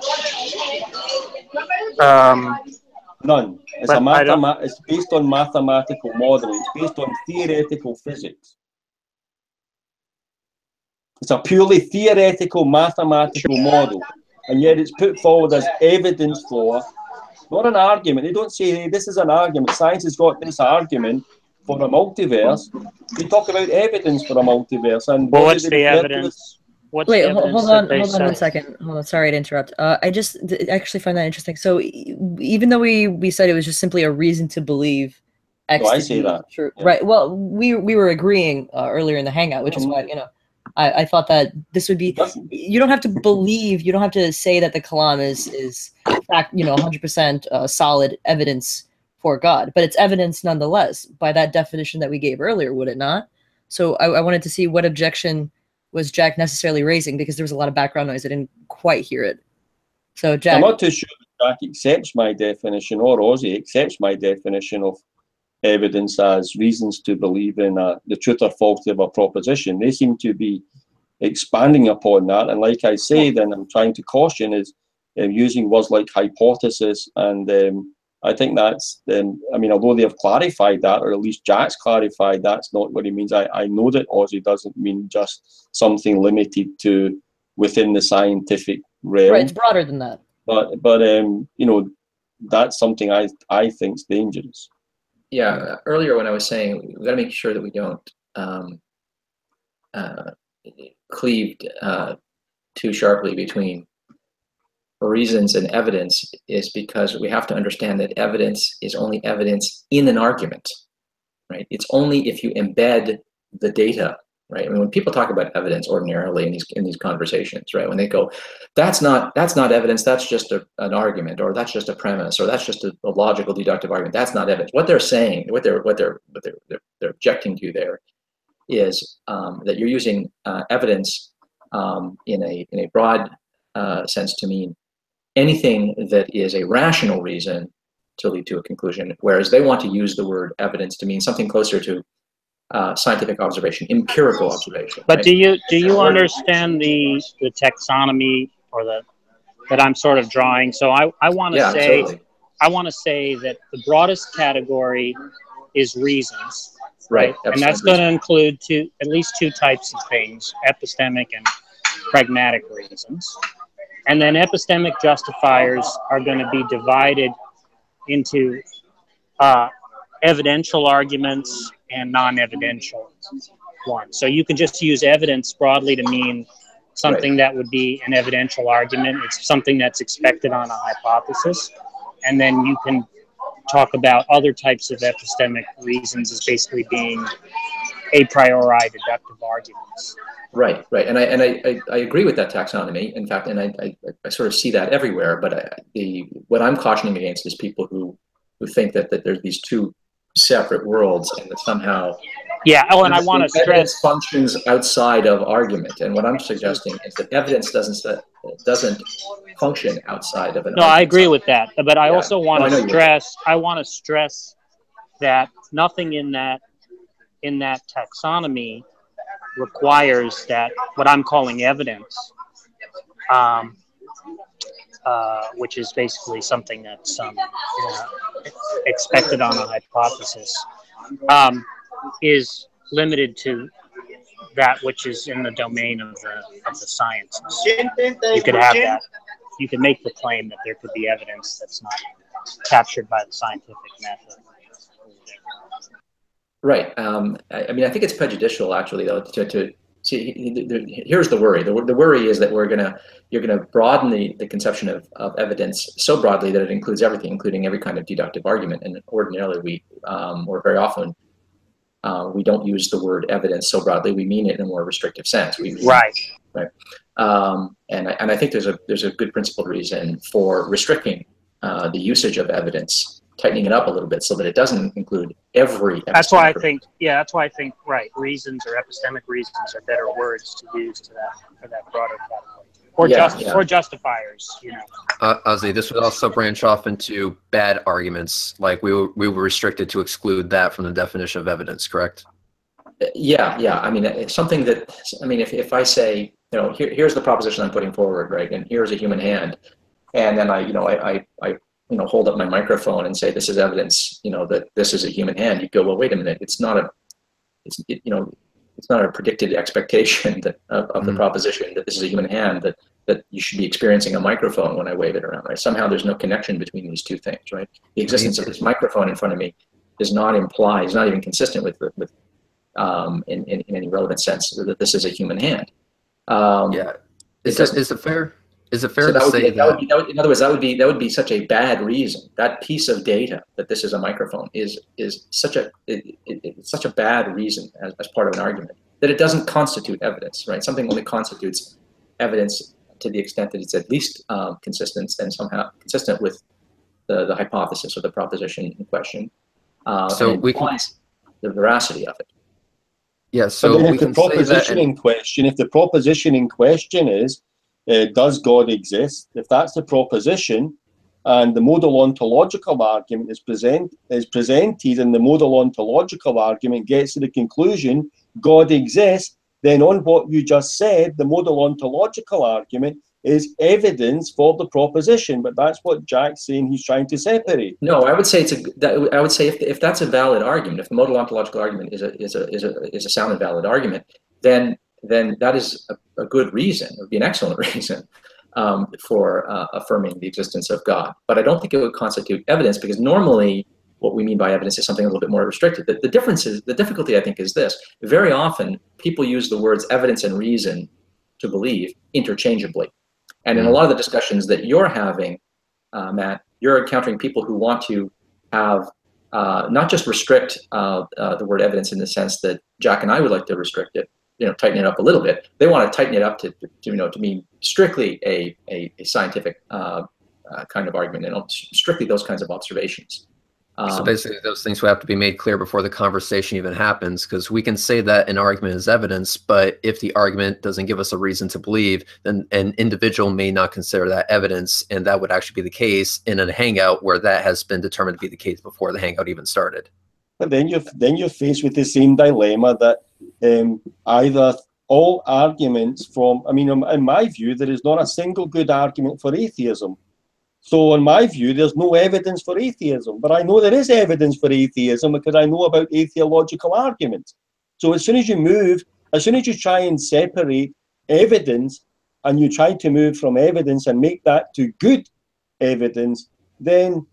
None. It's based on mathematical modeling. It's based on theoretical physics. It's a purely theoretical mathematical model, and yet it's put forward as evidence for, not an argument. They don't say, hey, this is an argument. Science has got this argument for a multiverse. They talk about evidence for a multiverse. And what's the evidence? Wait, hold on 1 second. Hold on, sorry to interrupt. I just actually find that interesting. So even though we said it was just simply a reason to believe X. No, I say that. True. Yeah. Right. Well, we were agreeing earlier in the Hangout, which is why, I thought that this would be, you don't have to believe, you don't have to say that the Kalam is fact, 100% solid evidence for God, but it's evidence nonetheless by that definition that we gave earlier, would it not? So I wanted to see what objection was Jack necessarily raising, because there was a lot of background noise. I didn't quite hear it. So Jack, I'm not too sure Jack accepts my definition, or Ozzy accepts my definition of evidence as reasons to believe in the truth or falsity of a proposition. They seem to be expanding upon that, and like I say, then I'm trying to caution is using words like hypothesis, and I think that's, although they have clarified that, or at least Jack's clarified that's not what he means. I know that Ozzy doesn't mean just something limited to within the scientific realm. Right, it's broader than that. But that's something I think is dangerous. Yeah, earlier when I was saying we've got to make sure that we don't cleave too sharply between reasons and evidence, is because we have to understand that evidence is only evidence in an argument. right? It's only if you embed the data, right? I mean, when people talk about evidence ordinarily in these conversations, right? When they go, that's not evidence, that's just an argument, or that's just a premise, or that's just a logical deductive argument. That's not evidence. What they're saying, what they're objecting to there is that you're using evidence in a broad sense to mean anything that is a rational reason to lead to a conclusion, whereas they want to use the word evidence to mean something closer to scientific observation, empirical observation. But right? do you understand the taxonomy or that I'm sort of drawing? So I want to say totally. I want to say that the broadest category is reasons, right? And that's going to include at least two types of things: epistemic and pragmatic reasons. And then epistemic justifiers are going to be divided into evidential arguments and non-evidential ones. So you can just use evidence broadly to mean something that would be an evidential argument. It's something that's expected on a hypothesis. And then you can talk about other types of epistemic reasons as basically being a priori deductive arguments. Right, and I agree with that taxonomy. In fact, and I sort of see that everywhere. But what I'm cautioning against is people who think that there's these two separate worlds and that somehow and I want to stress functions outside of argument. And what I'm suggesting is that evidence doesn't function outside of an argument. I agree with that. But I also want to stress that nothing in that taxonomy requires that what I'm calling evidence, which is basically something that's expected on a hypothesis, is limited to that which is in the domain of the sciences. You could have that. You could make the claim that there could be evidence that's not captured by the scientific method. Right. I mean, I think it's prejudicial, actually, though, to see. Here's the worry. The worry is that you're gonna broaden the conception of evidence so broadly that it includes everything, including every kind of deductive argument. And ordinarily, or very often, we don't use the word evidence so broadly. We mean it in a more restrictive sense. Right. And I think there's a good principled reason for restricting the usage of evidence, tightening it up a little bit so that it doesn't include every. That's why I think, right, reasons or epistemic reasons are better words to use for that broader category. Or justifiers, Ozzy, this would also branch off into bad arguments. Like we were restricted to exclude that from the definition of evidence, correct? Yeah. I mean, it's something that, if I say, here's the proposition I'm putting forward, right, and here's a human hand, and then I hold up my microphone and say this is evidence, that this is a human hand. You go, well, wait a minute, it's not a predicted expectation of the proposition that this is a human hand, that you should be experiencing a microphone when I wave it around, right? Somehow there's no connection between these two things, right? The existence of this microphone in front of me does not imply, is not even consistent with in any relevant sense that this is a human hand. Is it fair? Is it fair to say that? In other words, that would be such a bad reason. That piece of data that this is a microphone is such a bad reason as part of an argument that it doesn't constitute evidence, right? Something only constitutes evidence to the extent that it's at least consistent and somehow consistent with the hypothesis or the proposition in question. So we can the veracity of it. Yeah. So if the proposition in question is, does God exist? If that's the proposition, and the modal ontological argument is presented, and the modal ontological argument gets to the conclusion God exists, then on what you just said, the modal ontological argument is evidence for the proposition. But that's what Jack's saying he's trying to separate. No, I would say if that's a valid argument, if the modal ontological argument is a sound and valid argument, then that is a good reason. It would be an excellent reason for affirming the existence of God. But I don't think it would constitute evidence, because normally what we mean by evidence is something a little bit more restricted. The difficulty, I think, is this. Very often people use the words evidence and reason to believe interchangeably. And in a lot of the discussions that you're having, Matt, you're encountering people who want to have not just restrict the word evidence in the sense that Jack and I would like to restrict it, tighten it up a little bit. They want to tighten it up to mean strictly a scientific kind of argument, and strictly those kinds of observations. So basically, those things will have to be made clear before the conversation even happens, because we can say that an argument is evidence, but if the argument doesn't give us a reason to believe, then an individual may not consider that evidence, and that would actually be the case in a hangout where that has been determined to be the case before the hangout even started. But then you're faced with the same dilemma that either all arguments from, I mean, in my view, there is not a single good argument for atheism. So in my view, there's no evidence for atheism, but I know there is evidence for atheism because I know about atheological arguments. So as soon as you try and separate evidence and you try to move from evidence and make that to good evidence, then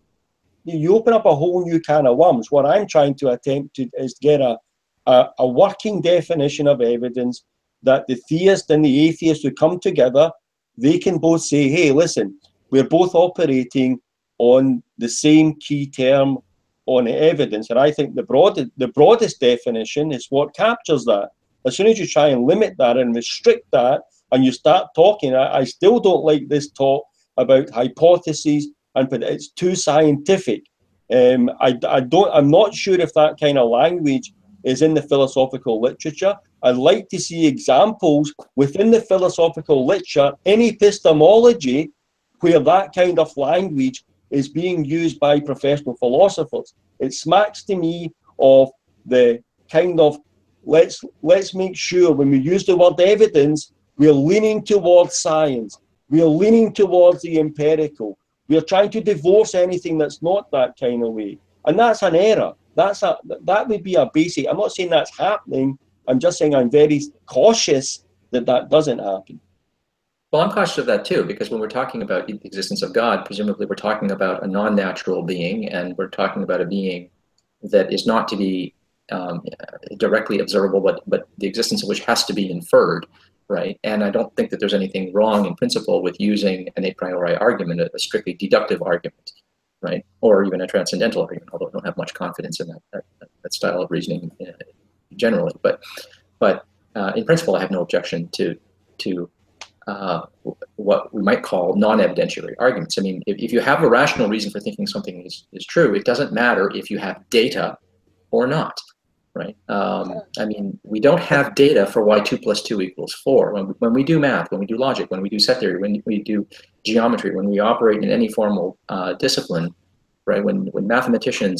you open up a whole new can of worms. What I'm trying to attempt to is get a working definition of evidence that the theist and the atheist who come together, they can both say, hey, listen, we're both operating on the same key term on evidence. And I think the broadest definition is what captures that. As soon as you try and limit that and restrict that, and you start talking, I still don't like this talk about hypotheses, and it's too scientific. I'm not sure if that kind of language is in the philosophical literature. I'd like to see examples within the philosophical literature in epistemology where that kind of language is being used by professional philosophers. It smacks to me of the kind of, let's make sure when we use the word evidence, we're leaning towards science. We're leaning towards the empirical. We're trying to divorce anything that's not that kind of way. And that's an error. That would be a basic, I'm not saying that's happening. I'm just saying I'm very cautious that that doesn't happen. Well, I'm cautious of that too, because when we're talking about the existence of God, presumably we're talking about a non-natural being, and we're talking about a being that is not to be directly observable, but the existence of which has to be inferred, right? And I don't think that there's anything wrong in principle with using an a priori argument, a strictly deductive argument, right? Or even a transcendental argument, although I don't have much confidence in that style of reasoning generally. But in principle, I have no objection to what we might call non-evidentiary arguments. I mean, if you have a rational reason for thinking something is true, it doesn't matter if you have data or not, right? I mean, we don't have data for why 2 + 2 = 4. When we do math, when we do logic, when we do set theory, when we do geometry, when we operate in any formal discipline, right? When a mathematician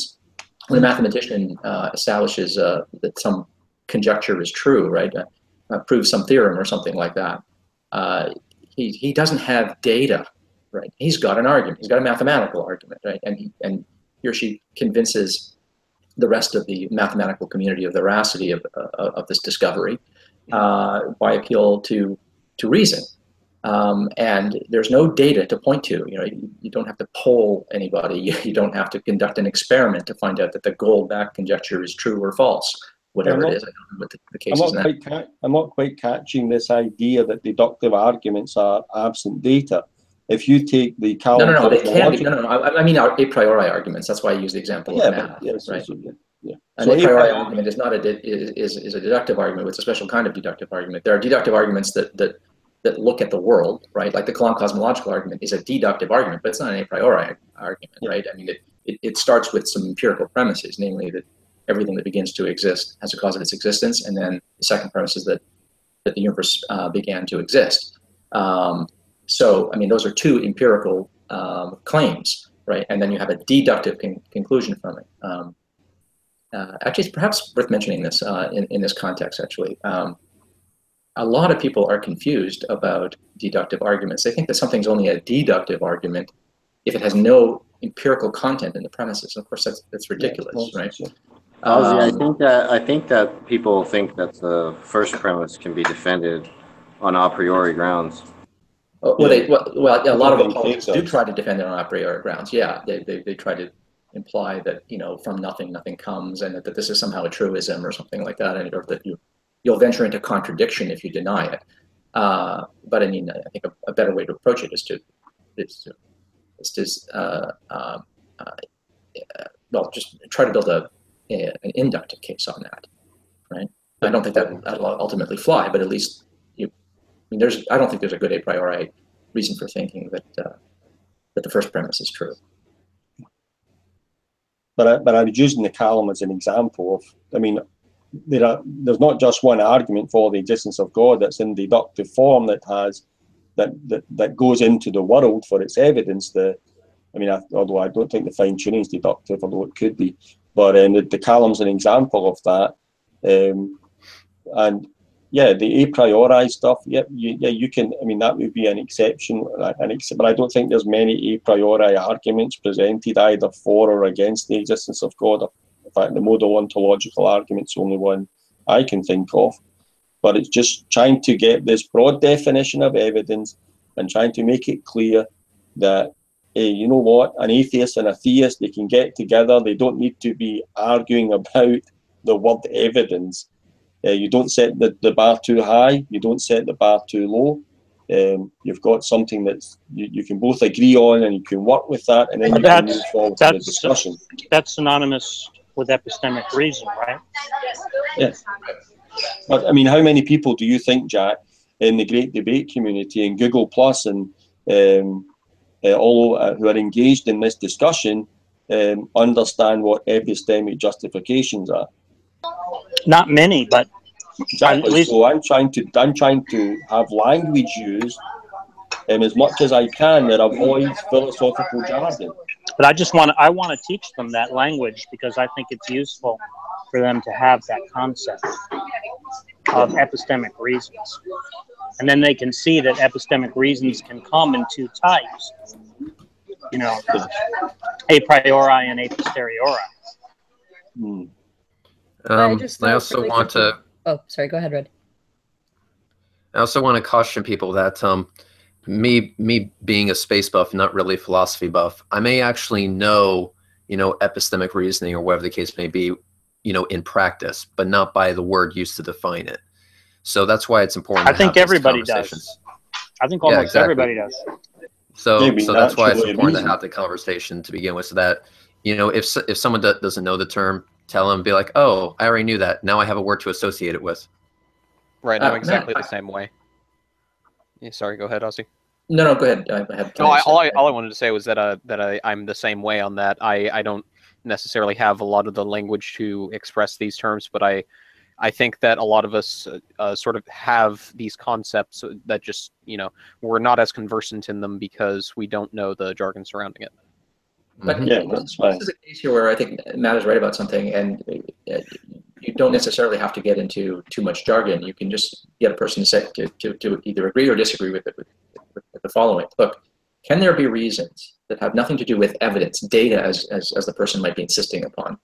establishes that some conjecture is true, right? Proves some theorem or something like that. He doesn't have data, right? He's got an argument. He's got a mathematical argument, right? And he or she convinces the rest of the mathematical community of the veracity of this discovery by appeal to reason. And there's no data to point to. You don't have to poll anybody. You don't have to conduct an experiment to find out that the Gold-back conjecture is true or false. Whatever it is, I don't know what the case is now. I'm not quite catching this idea that deductive arguments are absent data. If you take the No, they can be. No. I mean a priori arguments. That's why I use the example of math, right? An a priori argument is not is a deductive argument. It's a special kind of deductive argument. There are deductive arguments that look at the world, right? Like the Kalam cosmological argument is a deductive argument, but it's not an a priori argument, right? I mean, it starts with some empirical premises, namely that everything that begins to exist has a cause of its existence, and then the second premise is that the universe began to exist. So, I mean, those are two empirical claims, right? And then you have a deductive conclusion from it. Actually, it's perhaps worth mentioning this in this context, actually. A lot of people are confused about deductive arguments. They think that something's only a deductive argument if it has no empirical content in the premises. Of course, that's ridiculous, right? I think that people think that the first premise can be defended on a priori grounds. Well, a lot of opponents do try to defend it on a priori grounds. Yeah, they try to imply that from nothing comes, and that this is somehow a truism or something like that, or that you'll venture into contradiction if you deny it. But I mean, I think a better way to approach it is to well, just try to build an inductive case on that, right? I don't think that'll ultimately fly, but at least I don't think there's a good a priori reason for thinking that the first premise is true. But I was using the Callum as an example of, I mean, there's not just one argument for the existence of God that's in deductive form that goes into the world for its evidence. Although I don't think the fine tuning is deductive, although it could be, but the Callum's an example of that. And yeah, the a priori stuff, you can, I mean, that would be an exception, but I don't think there's many a priori arguments presented either for or against the existence of God. In fact, the modal ontological argument's the only one I can think of. But it's just trying to get this broad definition of evidence and trying to make it clear that, hey, you know what, an atheist and a theist, they can get together. They don't need to be arguing about the word evidence. You don't set the bar too high. You don't set the bar too low. You've got something that you can both agree on, and you can work with that, and then you can move forward to the discussion. That's synonymous with epistemic reason, right? Yes. But I mean, how many people do you think, Jack, in the great debate community, in Google Plus, and all who are engaged in this discussion, understand what epistemic justifications are? Not many, but exactly. So I'm trying to have language used as much as I can that avoids philosophical jargon. But I want to teach them that language because I think it's useful for them to have that concept of epistemic reasons. And then they can see that epistemic reasons can come in two types, a priori and a posteriori. I also want to... Oh, sorry, go ahead, Red. I also want to caution people that me being a space buff, not really a philosophy buff, I may actually know, epistemic reasoning or whatever the case may be, in practice, but not by the word used to define it. So that's why it's important. I think everybody does. I think almost everybody does. So that's why it's important to have the conversation to begin with, so that, if someone doesn't know the term, tell them, be like, oh, I already knew that. Now I have a word to associate it with. Right. I'm exactly the same way. Yeah, sorry, go ahead, Ozzy. No, go ahead. All I wanted to say was that I'm the same way on that. I don't necessarily have a lot of the language to express these terms, but I think that a lot of us sort of have these concepts that just, we're not as conversant in them because we don't know the jargon surrounding it. But this is a case here where I think Matt is right about something, and you don't necessarily have to get into too much jargon. You can just get a person to either agree or disagree with the following. Look, can there be reasons that have nothing to do with evidence, data, as the person might be insisting upon,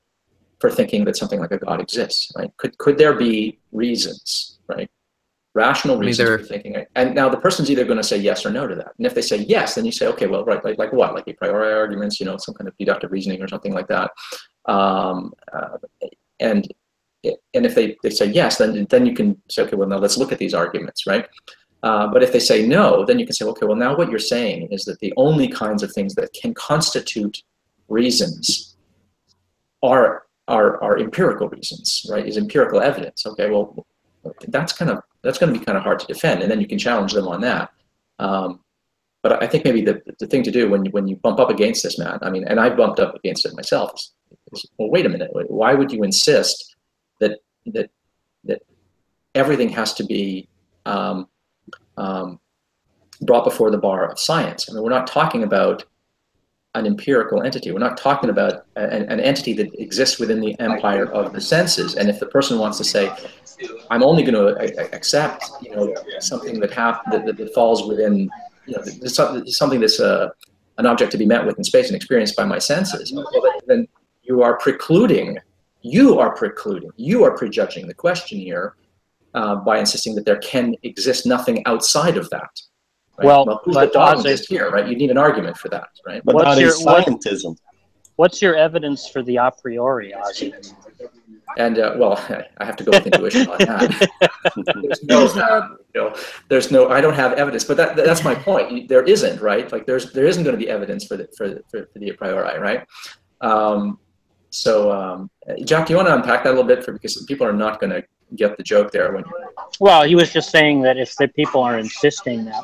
for thinking that something like a God exists? Right? Could there be reasons, right? Rational reasons for thinking it. And now the person's either going to say yes or no to that. And if they say yes, then you say, okay, well, right, like what? Like a priori arguments, some kind of deductive reasoning or something like that. And if they say yes, then you can say, okay, well, now let's look at these arguments, right? But if they say no, then you can say, okay, well, now what you're saying is that the only kinds of things that can constitute reasons are empirical reasons, right? Is empirical evidence. Okay, well, that's going to be kind of hard to defend, and then you can challenge them on that. But I think maybe the thing to do when you bump up against this, Matt, I mean, and I bumped up against it myself, is, well, wait a minute, why would you insist that everything has to be brought before the bar of science? I mean, we're not talking about an empirical entity. We're not talking about an entity that exists within the empire of the senses. And if the person wants to say, I'm only going to accept, something that falls within, something that's an object to be met with in space and experienced by my senses, well, then you are prejudging the question here by insisting that there can exist nothing outside of that. Right? Well, who's the dog exist here, right? You need an argument for that, right? But that is scientism. What's your evidence for the a priori, Ozzy? And well, I have to go with intuition on that. I don't have evidence, but that's my point. There isn't, right? Like there isn't going to be evidence for the a priori, right? So, Jack, do you want to unpack that a little bit, because people are not going to get the joke there. Well, he was just saying that if the people are insisting that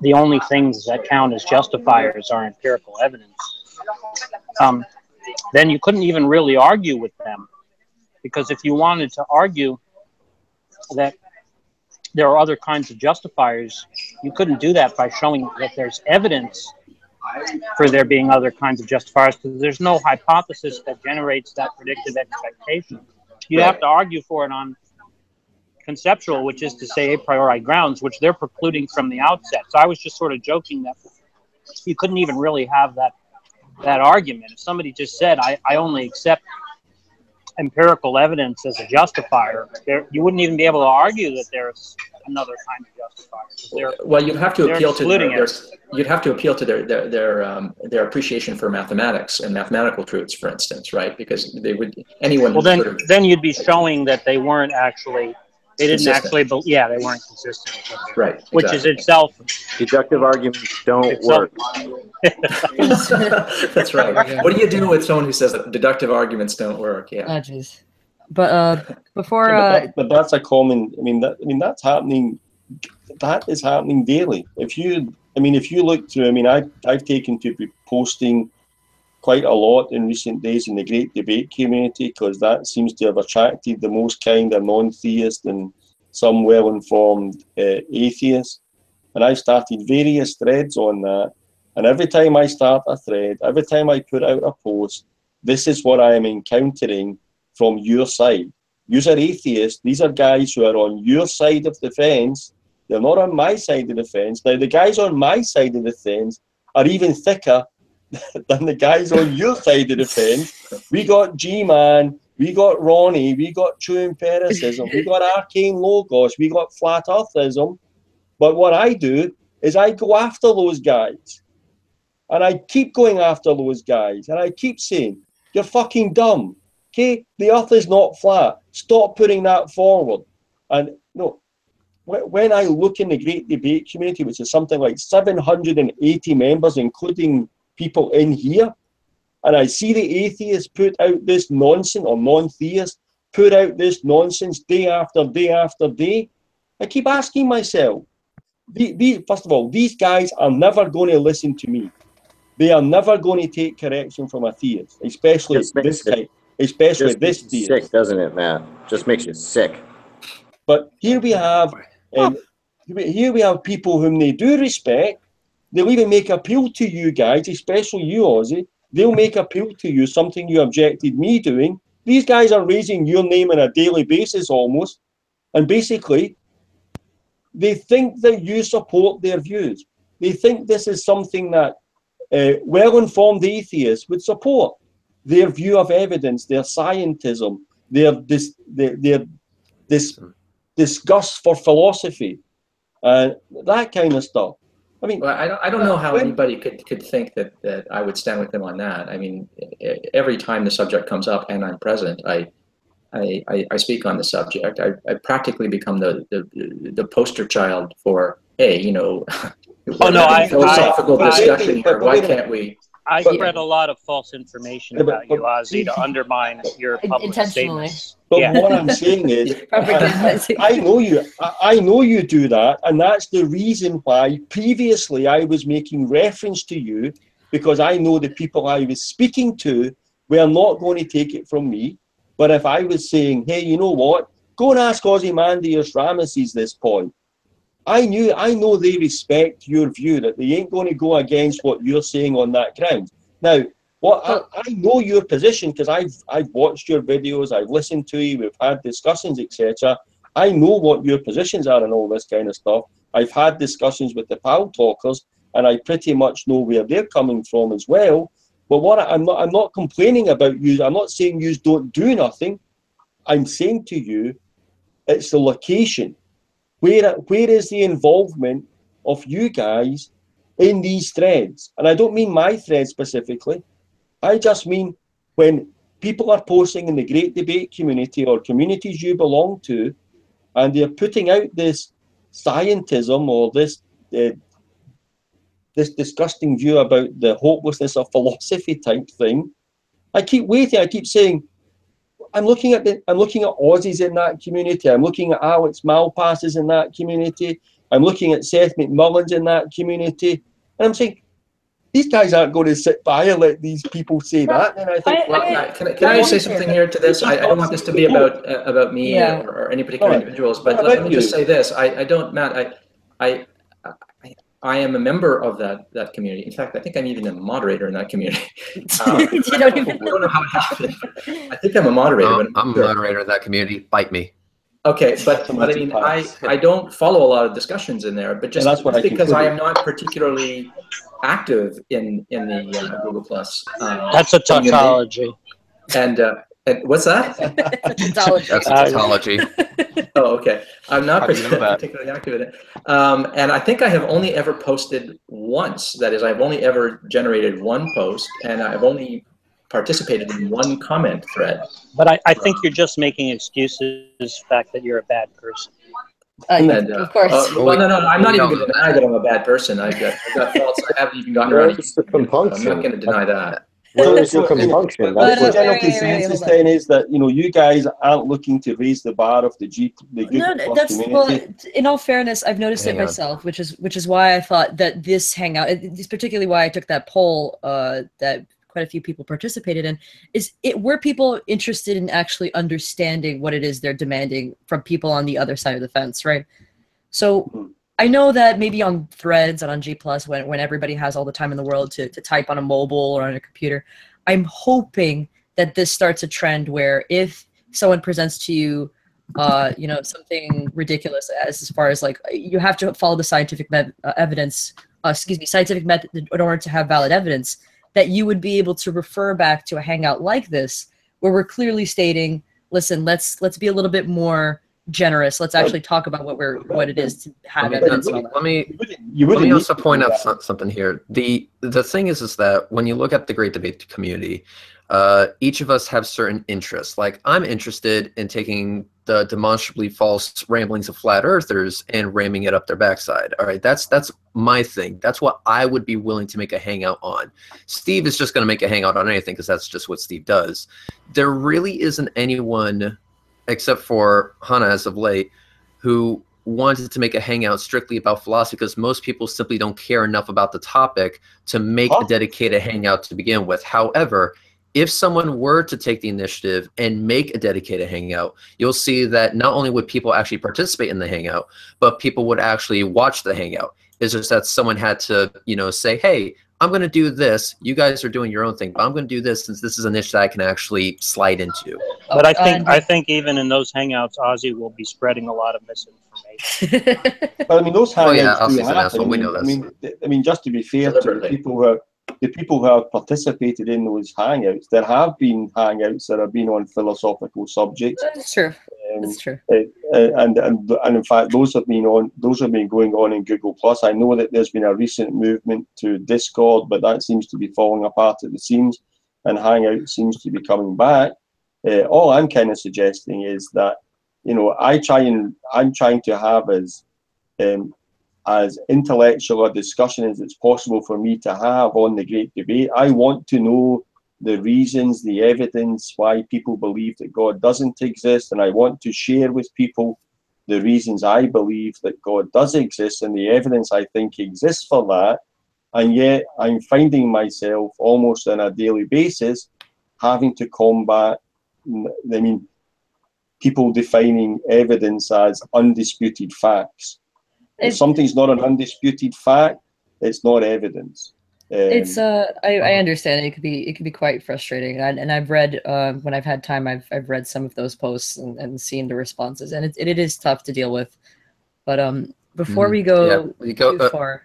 the only things that count as justifiers are empirical evidence, then you couldn't even really argue with them, because if you wanted to argue that there are other kinds of justifiers, you couldn't do that by showing that there's evidence for there being other kinds of justifiers, because there's no hypothesis that generates that predictive expectation. You'd have to argue for it on conceptual, which is to say a priori grounds, which they're precluding from the outset. So I was just sort of joking that you couldn't even really have that argument. If somebody just said, I only accept empirical evidence as a justifier, you wouldn't even be able to argue that there's another kind of justifier. Well, you'd have to appeal to their appreciation for mathematics and mathematical truths, for instance, right? Because they would then you'd be showing that they weren't actually. They didn't actually, they weren't consistent. Right. Exactly. Which is itself. Deductive arguments don't work. That's right. What do you do with someone who says that deductive arguments don't work? Yeah. Oh, jeez. But before. But that's a common. That's happening. That is happening daily. If you look through. I've taken to be posting quite a lot in recent days in the great debate community, because that seems to have attracted the most kind of non-theist and some well-informed atheists. And I've started various threads on that. And every time I start a thread, every time I put out a post, this is what I am encountering from your side. These are atheists. These are guys who are on your side of the fence. They're not on my side of the fence. Now, the guys on my side of the fence are even thicker than the guys on your side of the fence. We got G-Man, we got Ronnie, we got true empiricism, we got arcane logos, we got flat earthism. But what I do is I go after those guys. And I keep going after those guys. And I keep saying, you're fucking dumb. Okay? The earth is not flat. Stop putting that forward. And no, when I look in the great debate community, which is something like 780 members, including people in here, and I see the atheists put out this nonsense, or non-theists put out this nonsense day after day after day, I keep asking myself, first of all, these guys are never going to listen to me. They are never going to take correction from a theist, especially this type, especially this theist. Sick, doesn't it, Matt? Just makes you sick. But here we have people whom they do respect. They'll even make appeal to you guys, especially you, Ozzy. They'll make appeal to you, something you objected me doing. These guys are raising your name on a daily basis almost. And basically, they think that you support their views. They think this is something that well-informed atheists would support. Their view of evidence, their scientism, their disgust for philosophy, and that kind of stuff. Well, I don't know how anybody could think that I would stand with him on that. Every time the subject comes up and I'm present, I speak on the subject. I practically become the poster child for, hey, philosophical discussion here. Why can't we? I spread a lot of false information about you, Ozzy, to undermine your public statements. But what I'm saying is, I know you do that, and that's the reason why previously I was making reference to you, because I know the people I was speaking to were not going to take it from me. But if I was saying, hey, you know what, go and ask Ozymandias Ramesses this point, I know they respect your view, that they ain't going to go against what you're saying on that ground. Now, I know your position, because I've watched your videos, I've listened to you, we've had discussions, etc. I know what your positions are and all this kind of stuff. I've had discussions with the PAL talkers, and I pretty much know where they're coming from as well. But I'm not complaining about you. I'm not saying you don't do nothing. I'm saying to you, it's the location. Where is the involvement of you guys in these threads? And I don't mean my thread specifically. I just mean when people are posting in the great debate community or communities you belong to, and they're putting out this scientism or this disgusting view about the hopelessness of philosophy type thing, I keep waiting. I keep saying, I'm looking at Aussies in that community. I'm looking at Alex Malpasses in that community. I'm looking at Seth McMullins in that community, and I'm saying, these guys aren't going to sit by and let these people say that. And I think, can I say something here to this? I don't want this to be about me or any particular individuals, but let me just say this. I don't, Matt, I am a member of that community. In fact, I think I'm even a moderator in that community. I don't know how it happened. I think I'm a moderator. I'm a moderator of that community. Bite me. Okay, but I mean, I don't follow a lot of discussions in there, but just because I am not particularly active in the Google Plus. That's a tautology. And what's that? That's a tautology. Oh, okay. I'm not particularly active in it. And I think I have only ever posted once. That is, I've only ever generated one post, and I've only participated in one comment thread. But I think you're just making excuses for the fact that you're a bad person. Of course. Well, no, I'm not even going to deny that I'm a bad person. I've got faults I haven't even gotten around to. I'm not going to deny that. Where is your compunction? The general consensus then is that you guys aren't looking to raise the bar of the Google Plus community. Well, in all fairness, I've noticed it myself, which is why I thought that this hangout, it's particularly why I took that poll that quite a few people participated in, were people interested in actually understanding what it is they're demanding from people on the other side of the fence, right? So I know that maybe on Threads and on G+, when everybody has all the time in the world to type on a mobile or on a computer, I'm hoping that this starts a trend where if someone presents to you, something ridiculous as far as like you have to follow the scientific scientific method in order to have valid evidence, that you would be able to refer back to a hangout like this, where we're clearly stating, listen, let's be a little bit more generous. Let's actually talk about what it is to have evidence. Let me also point out something here. The thing is that when you look at the Great Debate community, each of us have certain interests. Like, I'm interested in taking the demonstrably false ramblings of flat earthers and ramming it up their backside. All right, that's my thing. That's what I would be willing to make a hangout on. Steve is just going to make a hangout on anything because that's just what Steve does. There really isn't anyone, except for Hannah as of late, who wanted to make a hangout strictly about philosophy, because most people simply don't care enough about the topic to make a dedicated hangout to begin with. However, if someone were to take the initiative and make a dedicated hangout, you'll see that not only would people actually participate in the hangout, but people would actually watch the hangout. It's just that someone had to, say, hey, I'm going to do this. You guys are doing your own thing, but I'm going to do this since this is a niche that I can actually slide into. But I think even in those hangouts, Ozzy will be spreading a lot of misinformation. But I mean, those hangouts do happen. We know this. I mean, just to be fair to the people who have participated in those hangouts, there have been hangouts that have been on philosophical subjects. That's true. That's true. And in fact, those have been going on in Google Plus. I know that there's been a recent movement to Discord, but that seems to be falling apart at the seams, and Hangout seems to be coming back. All I'm kind of suggesting is that I'm trying to have as intellectual a discussion as it's possible for me to have on the Great Debate. I want to know the reasons, the evidence why people believe that God doesn't exist, and I want to share with people the reasons I believe that God does exist and the evidence I think exists for that. And yet I'm finding myself almost on a daily basis having to combat, people defining evidence as undisputed facts. If something's not an undisputed fact, it's not evidence. I understand it could be quite frustrating, and I've read when I've had time, I've read some of those posts and seen the responses, and it is tough to deal with. But before we go too far,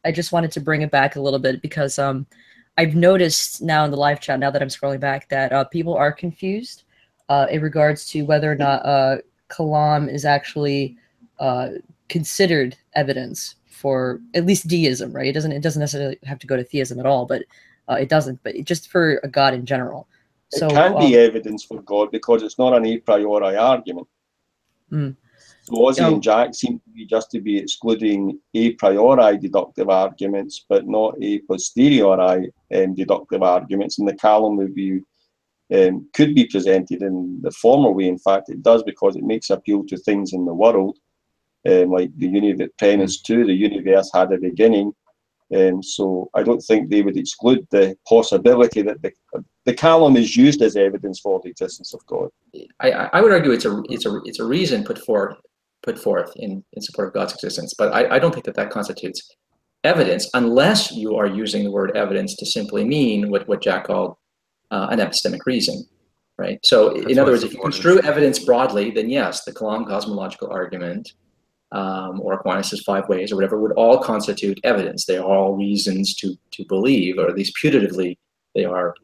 I just wanted to bring it back a little bit, because I've noticed now in the live chat, now that I'm scrolling back, that people are confused in regards to whether or not Kalam is actually considered evidence for at least deism, right? It doesn't necessarily have to go to theism at all, but it doesn't. But just for a God in general. So, it can be evidence for God because it's not an a priori argument. So Ozzy and Jack seem to be excluding a priori deductive arguments, but not a posteriori deductive arguments. And the Callum would be could be presented in the former way. In fact, it does, because it makes appeal to things in the world, like the premise 2, the universe had a beginning. So I don't think they would exclude the possibility that the column is used as evidence for the existence of God. I would argue it's a reason put forth in support of God's existence, but I don't think that constitutes evidence, unless you are using the word evidence to simply mean what Jack called an epistemic reason, right? So in other words, if you construe evidence broadly, then yes, the Kalam cosmological argument, or Aquinas' 5 ways, or whatever, would all constitute evidence. They are all reasons to believe, or at least putatively, they are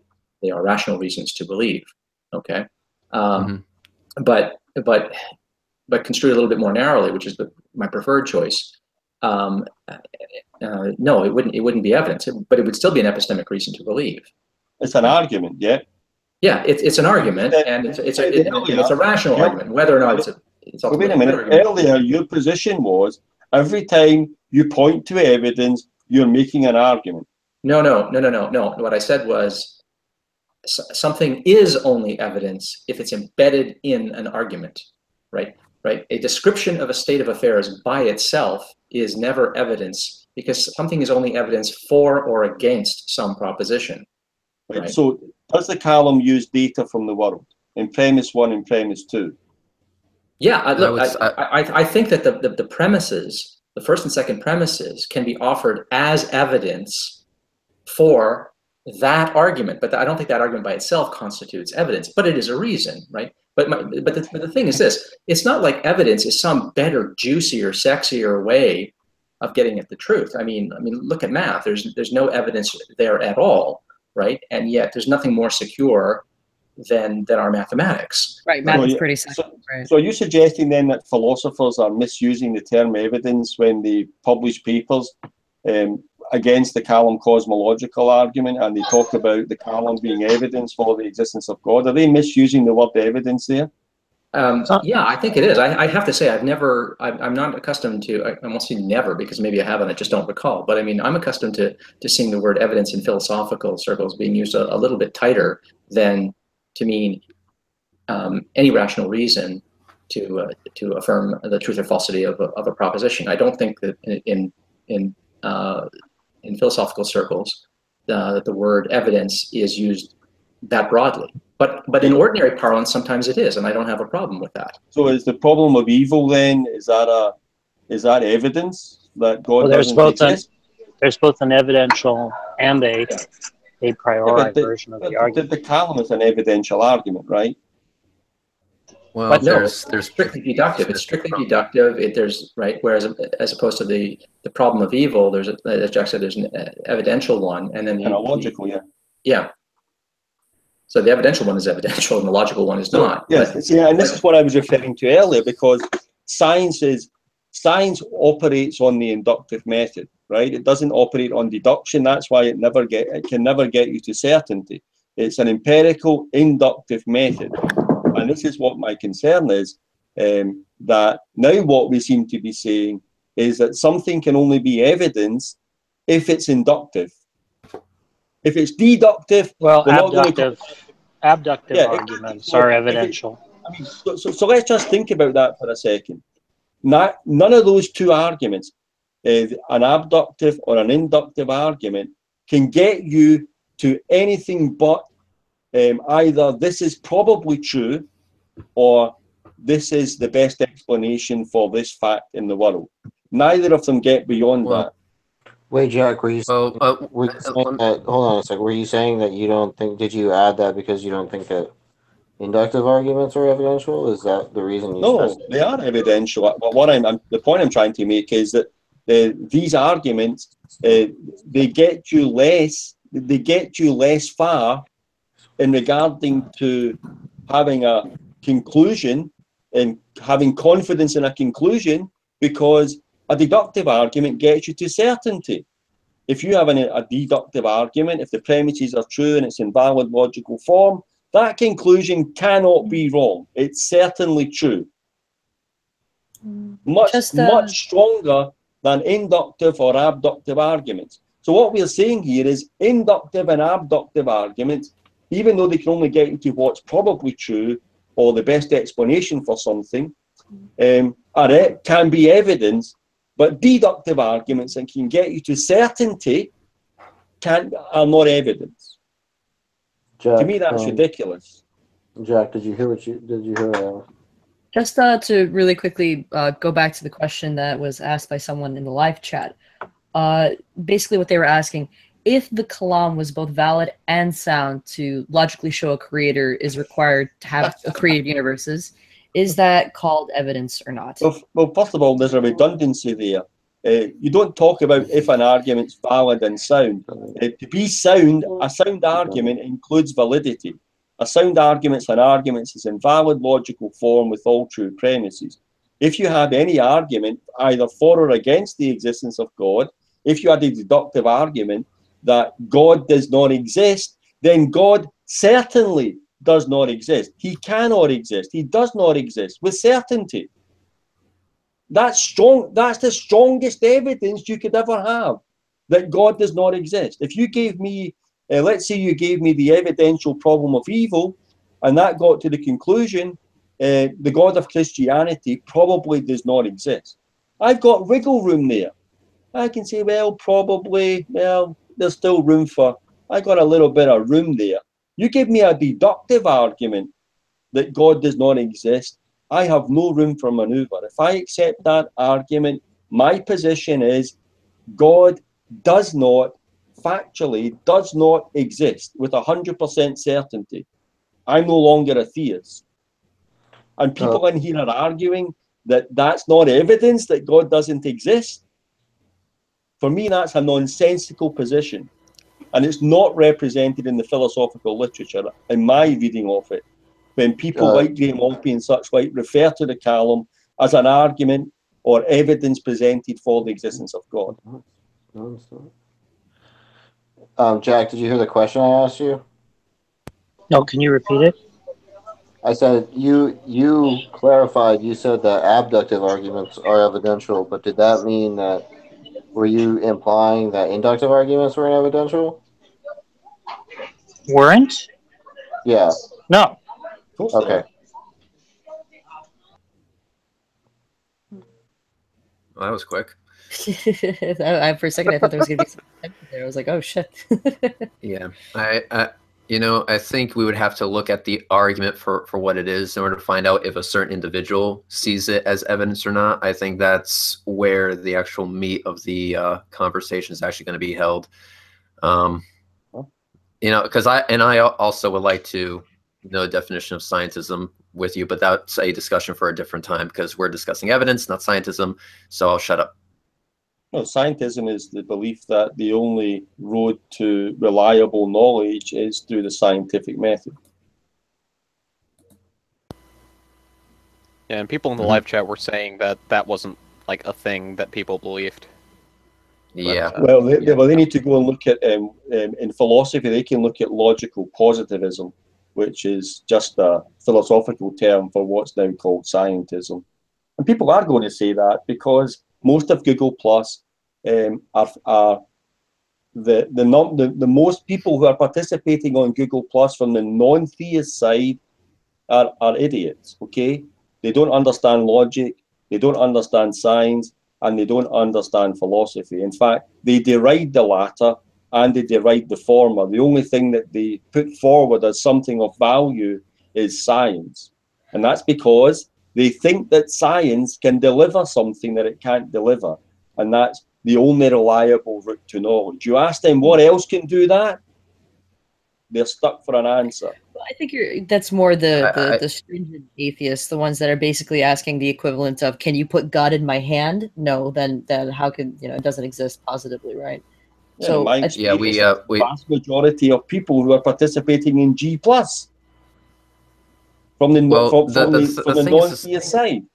rational reasons to believe. Okay, but construed a little bit more narrowly, which is my preferred choice. No, it wouldn't be evidence, but it would still be an epistemic reason to believe. It's an argument, yeah. Yeah, it's an argument, and it's a rational argument, whether or not it's ultimately. Wait a minute. Earlier, your position was every time you point to evidence, you're making an argument. No. What I said was something is only evidence if it's embedded in an argument, right? Right. A description of a state of affairs by itself is never evidence, because something is only evidence for or against some proposition. Right. So does the column use data from the world in premise 1 and premise 2? Yeah, I think that the premises, the first and second premises, can be offered as evidence for that argument, but I don't think that argument by itself constitutes evidence, but it is a reason, right? But the thing is this: it's not like evidence is some better, juicier, sexier way of getting at the truth. I mean, look at math. There's no evidence there at all, right? And yet there's nothing more secure than our mathematics. Right, math is pretty simple. So are you suggesting then that philosophers are misusing the term evidence when they publish papers against the Kalam cosmological argument, and they talk about the Kalam being evidence for the existence of God? Are they misusing the word evidence there? Yeah, I think it is. I have to say, I'm not accustomed to, I won't say never, because maybe I have and I just don't recall, but I mean, I'm accustomed to seeing the word evidence in philosophical circles being used a little bit tighter than to mean any rational reason to affirm the truth or falsity of a proposition. I don't think that in philosophical circles the word evidence is used that broadly. But in ordinary parlance, sometimes it is, and I don't have a problem with that. So is the problem of evil then, is that evidence that God doesn't exist? There's both an evidential and a priori version of the argument. The Kalam is an evidential argument, right? Well, but no, there's strictly deductive. It's strictly deductive. Whereas as opposed to the problem of evil, as Jack said, there's an evidential one, and then a logical, yeah. Yeah. So the evidential one is evidential, and the logical one is not. Yes, and this is what I was referring to earlier, because science operates on the inductive method, right? It doesn't operate on deduction. That's why it can never get you to certainty. It's an empirical inductive method, and this is what my concern is. That now what we seem to be saying is that something can only be evidence if it's inductive. If it's deductive, well, abductive arguments are evidential. So let's just think about that for a second. None of those two arguments, an abductive or an inductive argument, can get you to anything but either this is probably true or this is the best explanation for this fact in the world. Neither of them get beyond that. Wait, Jack, were you saying that, hold on a second, were you saying that you don't think, did you add that because you don't think that inductive arguments are evidential? Is that the reason you No, they are evidential. But the point I'm trying to make is that these arguments, they get you less far in regarding to having a conclusion and having confidence in a conclusion, because a deductive argument gets you to certainty. If you have a deductive argument, if the premises are true and it's in valid logical form, that conclusion cannot be wrong. It's certainly true. Much stronger than inductive or abductive arguments. So what we're saying here is inductive and abductive arguments even though they can only get into what's probably true or the best explanation for something, can be evidence, but deductive arguments that can get you to certainty are not evidence. Jack, to me, that's ridiculous. Jack, did you hear that? Just to really quickly go back to the question that was asked by someone in the live chat. Basically what they were asking, if the Kalam was both valid and sound to logically show a creator is required to have created universes, is that called evidence or not? Well, first of all, there's a redundancy there. You don't talk about if an argument's valid and sound. To be sound, a sound argument includes validity. A sound argument is in valid logical form with all true premises. If you have any argument either for or against the existence of God, if you had a deductive argument that God does not exist, then God certainly does not exist. He cannot exist. He does not exist with certainty. That's strong. That's the strongest evidence you could ever have that God does not exist. If you gave me, let's say you gave me the evidential problem of evil, and that got to the conclusion, the God of Christianity probably does not exist. I've got wiggle room there. I can say, well, probably, well, there's still room for, I got a little bit of room there. You give me a deductive argument that God does not exist, I have no room for maneuver. If I accept that argument, my position is God does not, factually, does not exist with 100% certainty. I'm no longer a theist. And people in here are arguing that that's not evidence that God doesn't exist. For me, that's a nonsensical position. And it's not represented in the philosophical literature, in my reading of it. When people like Graham Olpey and such like refer to the Kalam as an argument or evidence presented for the existence of God. Jack, did you hear the question I asked you? No, can you repeat it? I said you clarified. You said that abductive arguments are evidential, but did that mean that? Were you implying that inductive arguments were evidential? Weren't? Yeah. No. Okay. Well, that was quick. For a second, I thought there was going to be something there. I was like, oh, shit. Yeah. I think we would have to look at the argument for what it is in order to find out if a certain individual sees it as evidence or not. I think that's where the actual meat of the conversation is actually going to be held. Because I also would like to know the definition of scientism with you, but that's a discussion for a different time because we're discussing evidence, not scientism. So I'll shut up. No, scientism is the belief that the only road to reliable knowledge is through the scientific method. Yeah, and people in the live chat were saying that that wasn't like a thing that people believed. Yeah. Well, they need to go and look at, in philosophy, they can look at logical positivism, which is just a philosophical term for what's now called scientism. And people are going to say that because most of Google Plus are the most people who are participating on Google Plus from the non-theist side are idiots. Okay, they don't understand logic, they don't understand science, and they don't understand philosophy. In fact, they deride the latter and they deride the former. The only thing that they put forward as something of value is science, and that's because they think that science can deliver something that it can't deliver, and that's the only reliable route to knowledge. You ask them what else can do that, they're stuck for an answer. I think that's more the stringent atheists, the ones that are basically asking the equivalent of, can you put God in my hand? No, then how can, it doesn't exist positively, right? Yeah, so the vast majority of people who are participating in G+ from the non-theist side.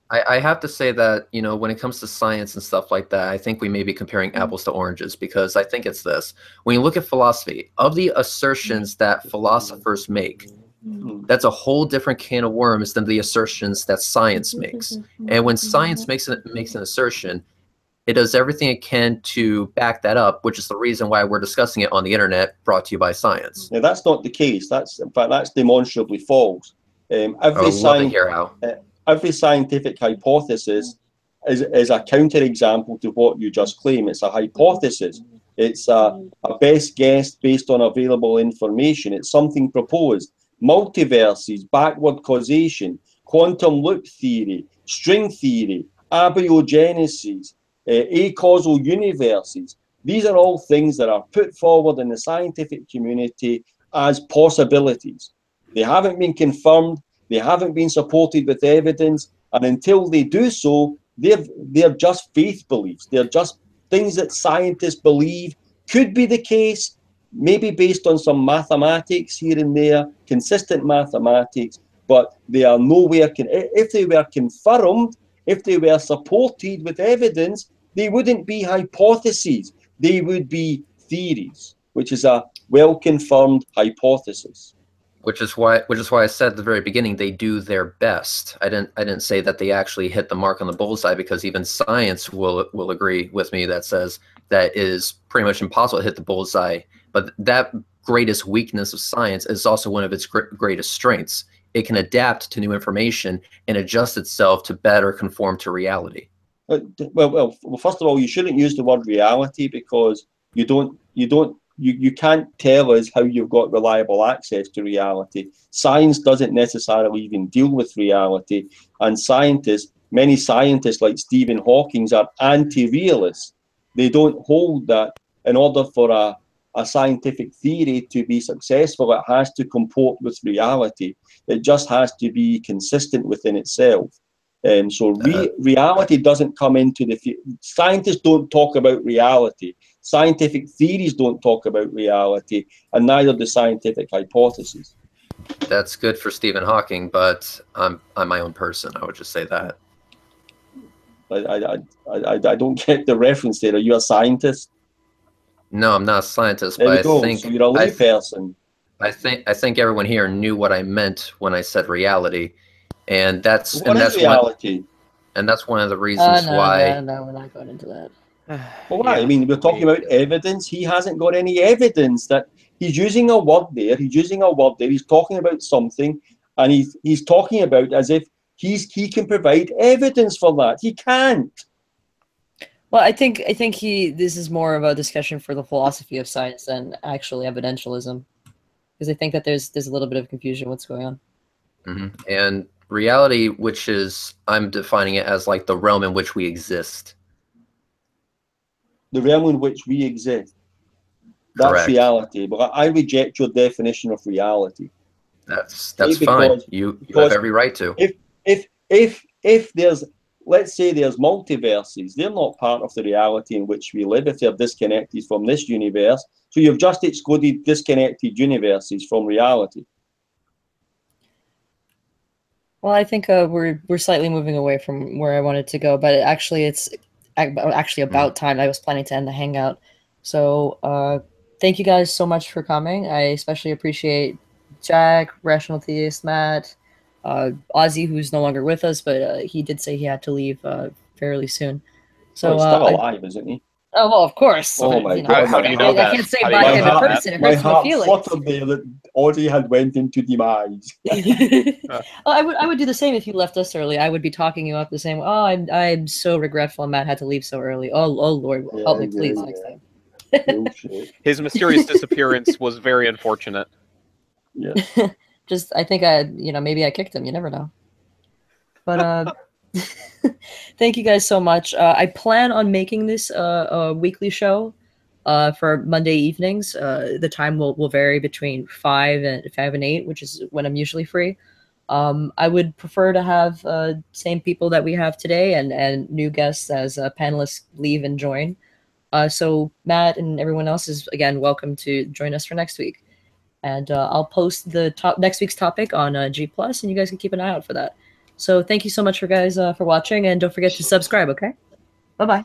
I have to say that, when it comes to science and stuff like that, I think we may be comparing apples to oranges, because I think it's this. When you look at philosophy, of the assertions that philosophers make, that's a whole different can of worms than the assertions that science makes. And when science makes an assertion, it does everything it can to back that up, which is the reason why we're discussing it on the internet, brought to you by science. Now, that's not the case. In fact, that's demonstrably false. Every Love to hear how. Every scientific hypothesis is a counterexample to what you just claim. It's a hypothesis. It's a best guess based on available information. It's something proposed. Multiverses, backward causation, quantum loop theory, string theory, abiogenesis, acausal universes. These are all things that are put forward in the scientific community as possibilities. They haven't been confirmed. They haven't been supported with evidence. And until they do so, they're just faith beliefs. They're just things that scientists believe could be the case, maybe based on some mathematics here and there, consistent mathematics, but they are nowhere. If they were confirmed, if they were supported with evidence, they wouldn't be hypotheses. They would be theories, which is a well-confirmed hypothesis. Which is why I said at the very beginning they do their best. I didn't say that they actually hit the mark on the bullseye, because even science will agree with me that says that is pretty much impossible to hit the bullseye. But that greatest weakness of science is also one of its greatest strengths. It can adapt to new information and adjust itself to better conform to reality. Well, first of all, you shouldn't use the word reality, because you can't tell us how you've got reliable access to reality. Science doesn't necessarily even deal with reality, and many scientists like Stephen Hawking are anti-realists. They don't hold that in order for a scientific theory to be successful, it has to comport with reality. It just has to be consistent within itself. So reality doesn't come into scientists don't talk about reality. Scientific theories don't talk about reality, and neither do scientific hypotheses. That's good for Stephen Hawking, but I'm my own person. I would just say that. I don't get the reference there. Are you a scientist? No, I'm not a scientist, There but you go. I think So you're a lay person. I think everyone here knew what I meant when I said reality, and that's reality? And that's one of the reasons why. No, we're not going into that. Well, why? I mean, we're talking about evidence. He hasn't got any evidence that he's using a word there. He's talking about something, and he's talking about as if he can provide evidence for that. He can't. Well, I think this is more of a discussion for the philosophy of science than actually evidentialism, because I think that there's a little bit of confusion what's going on. Mm-hmm. And reality, which is, I'm defining it as like the realm in which we exist. The realm in which we exist. That's correct. Reality. But I reject your definition of reality. That's fine. You have every right to. If there's, let's say there's multiverses, they're not part of the reality in which we live if they're disconnected from this universe. So you've just excluded disconnected universes from reality. Well, I think we're slightly moving away from where I wanted to go, but it's actually about time. I was planning to end the hangout. So thank you guys so much for coming. I especially appreciate Jack, Rational Theist, Matt, Ozzy, who's no longer with us, but he did say he had to leave fairly soon. So he's still alive, isn't he? Oh, well, of course. Oh my God! How do you know that? I can't say by him in person. It hurts my feelings. My heart fluttered there that Ozzy had went into demise. I would do the same if you left us early. I would be talking you up the same. Oh, I'm so regretful Matt had to leave so early. Oh Lord, help me please next time. His mysterious disappearance was very unfortunate. Yeah. Just I think maybe I kicked him. You never know. But thank you guys so much. I plan on making this a weekly show for Monday evenings. The time will vary between 5 and 8, which is when I'm usually free. I would prefer to have same people that we have today and new guests as panelists leave and join. So Matt and everyone else is again welcome to join us for next week. And I'll post the next week's topic on G+, and you guys can keep an eye out for that. So thank you so much for watching, and don't forget to subscribe, okay? Bye-bye.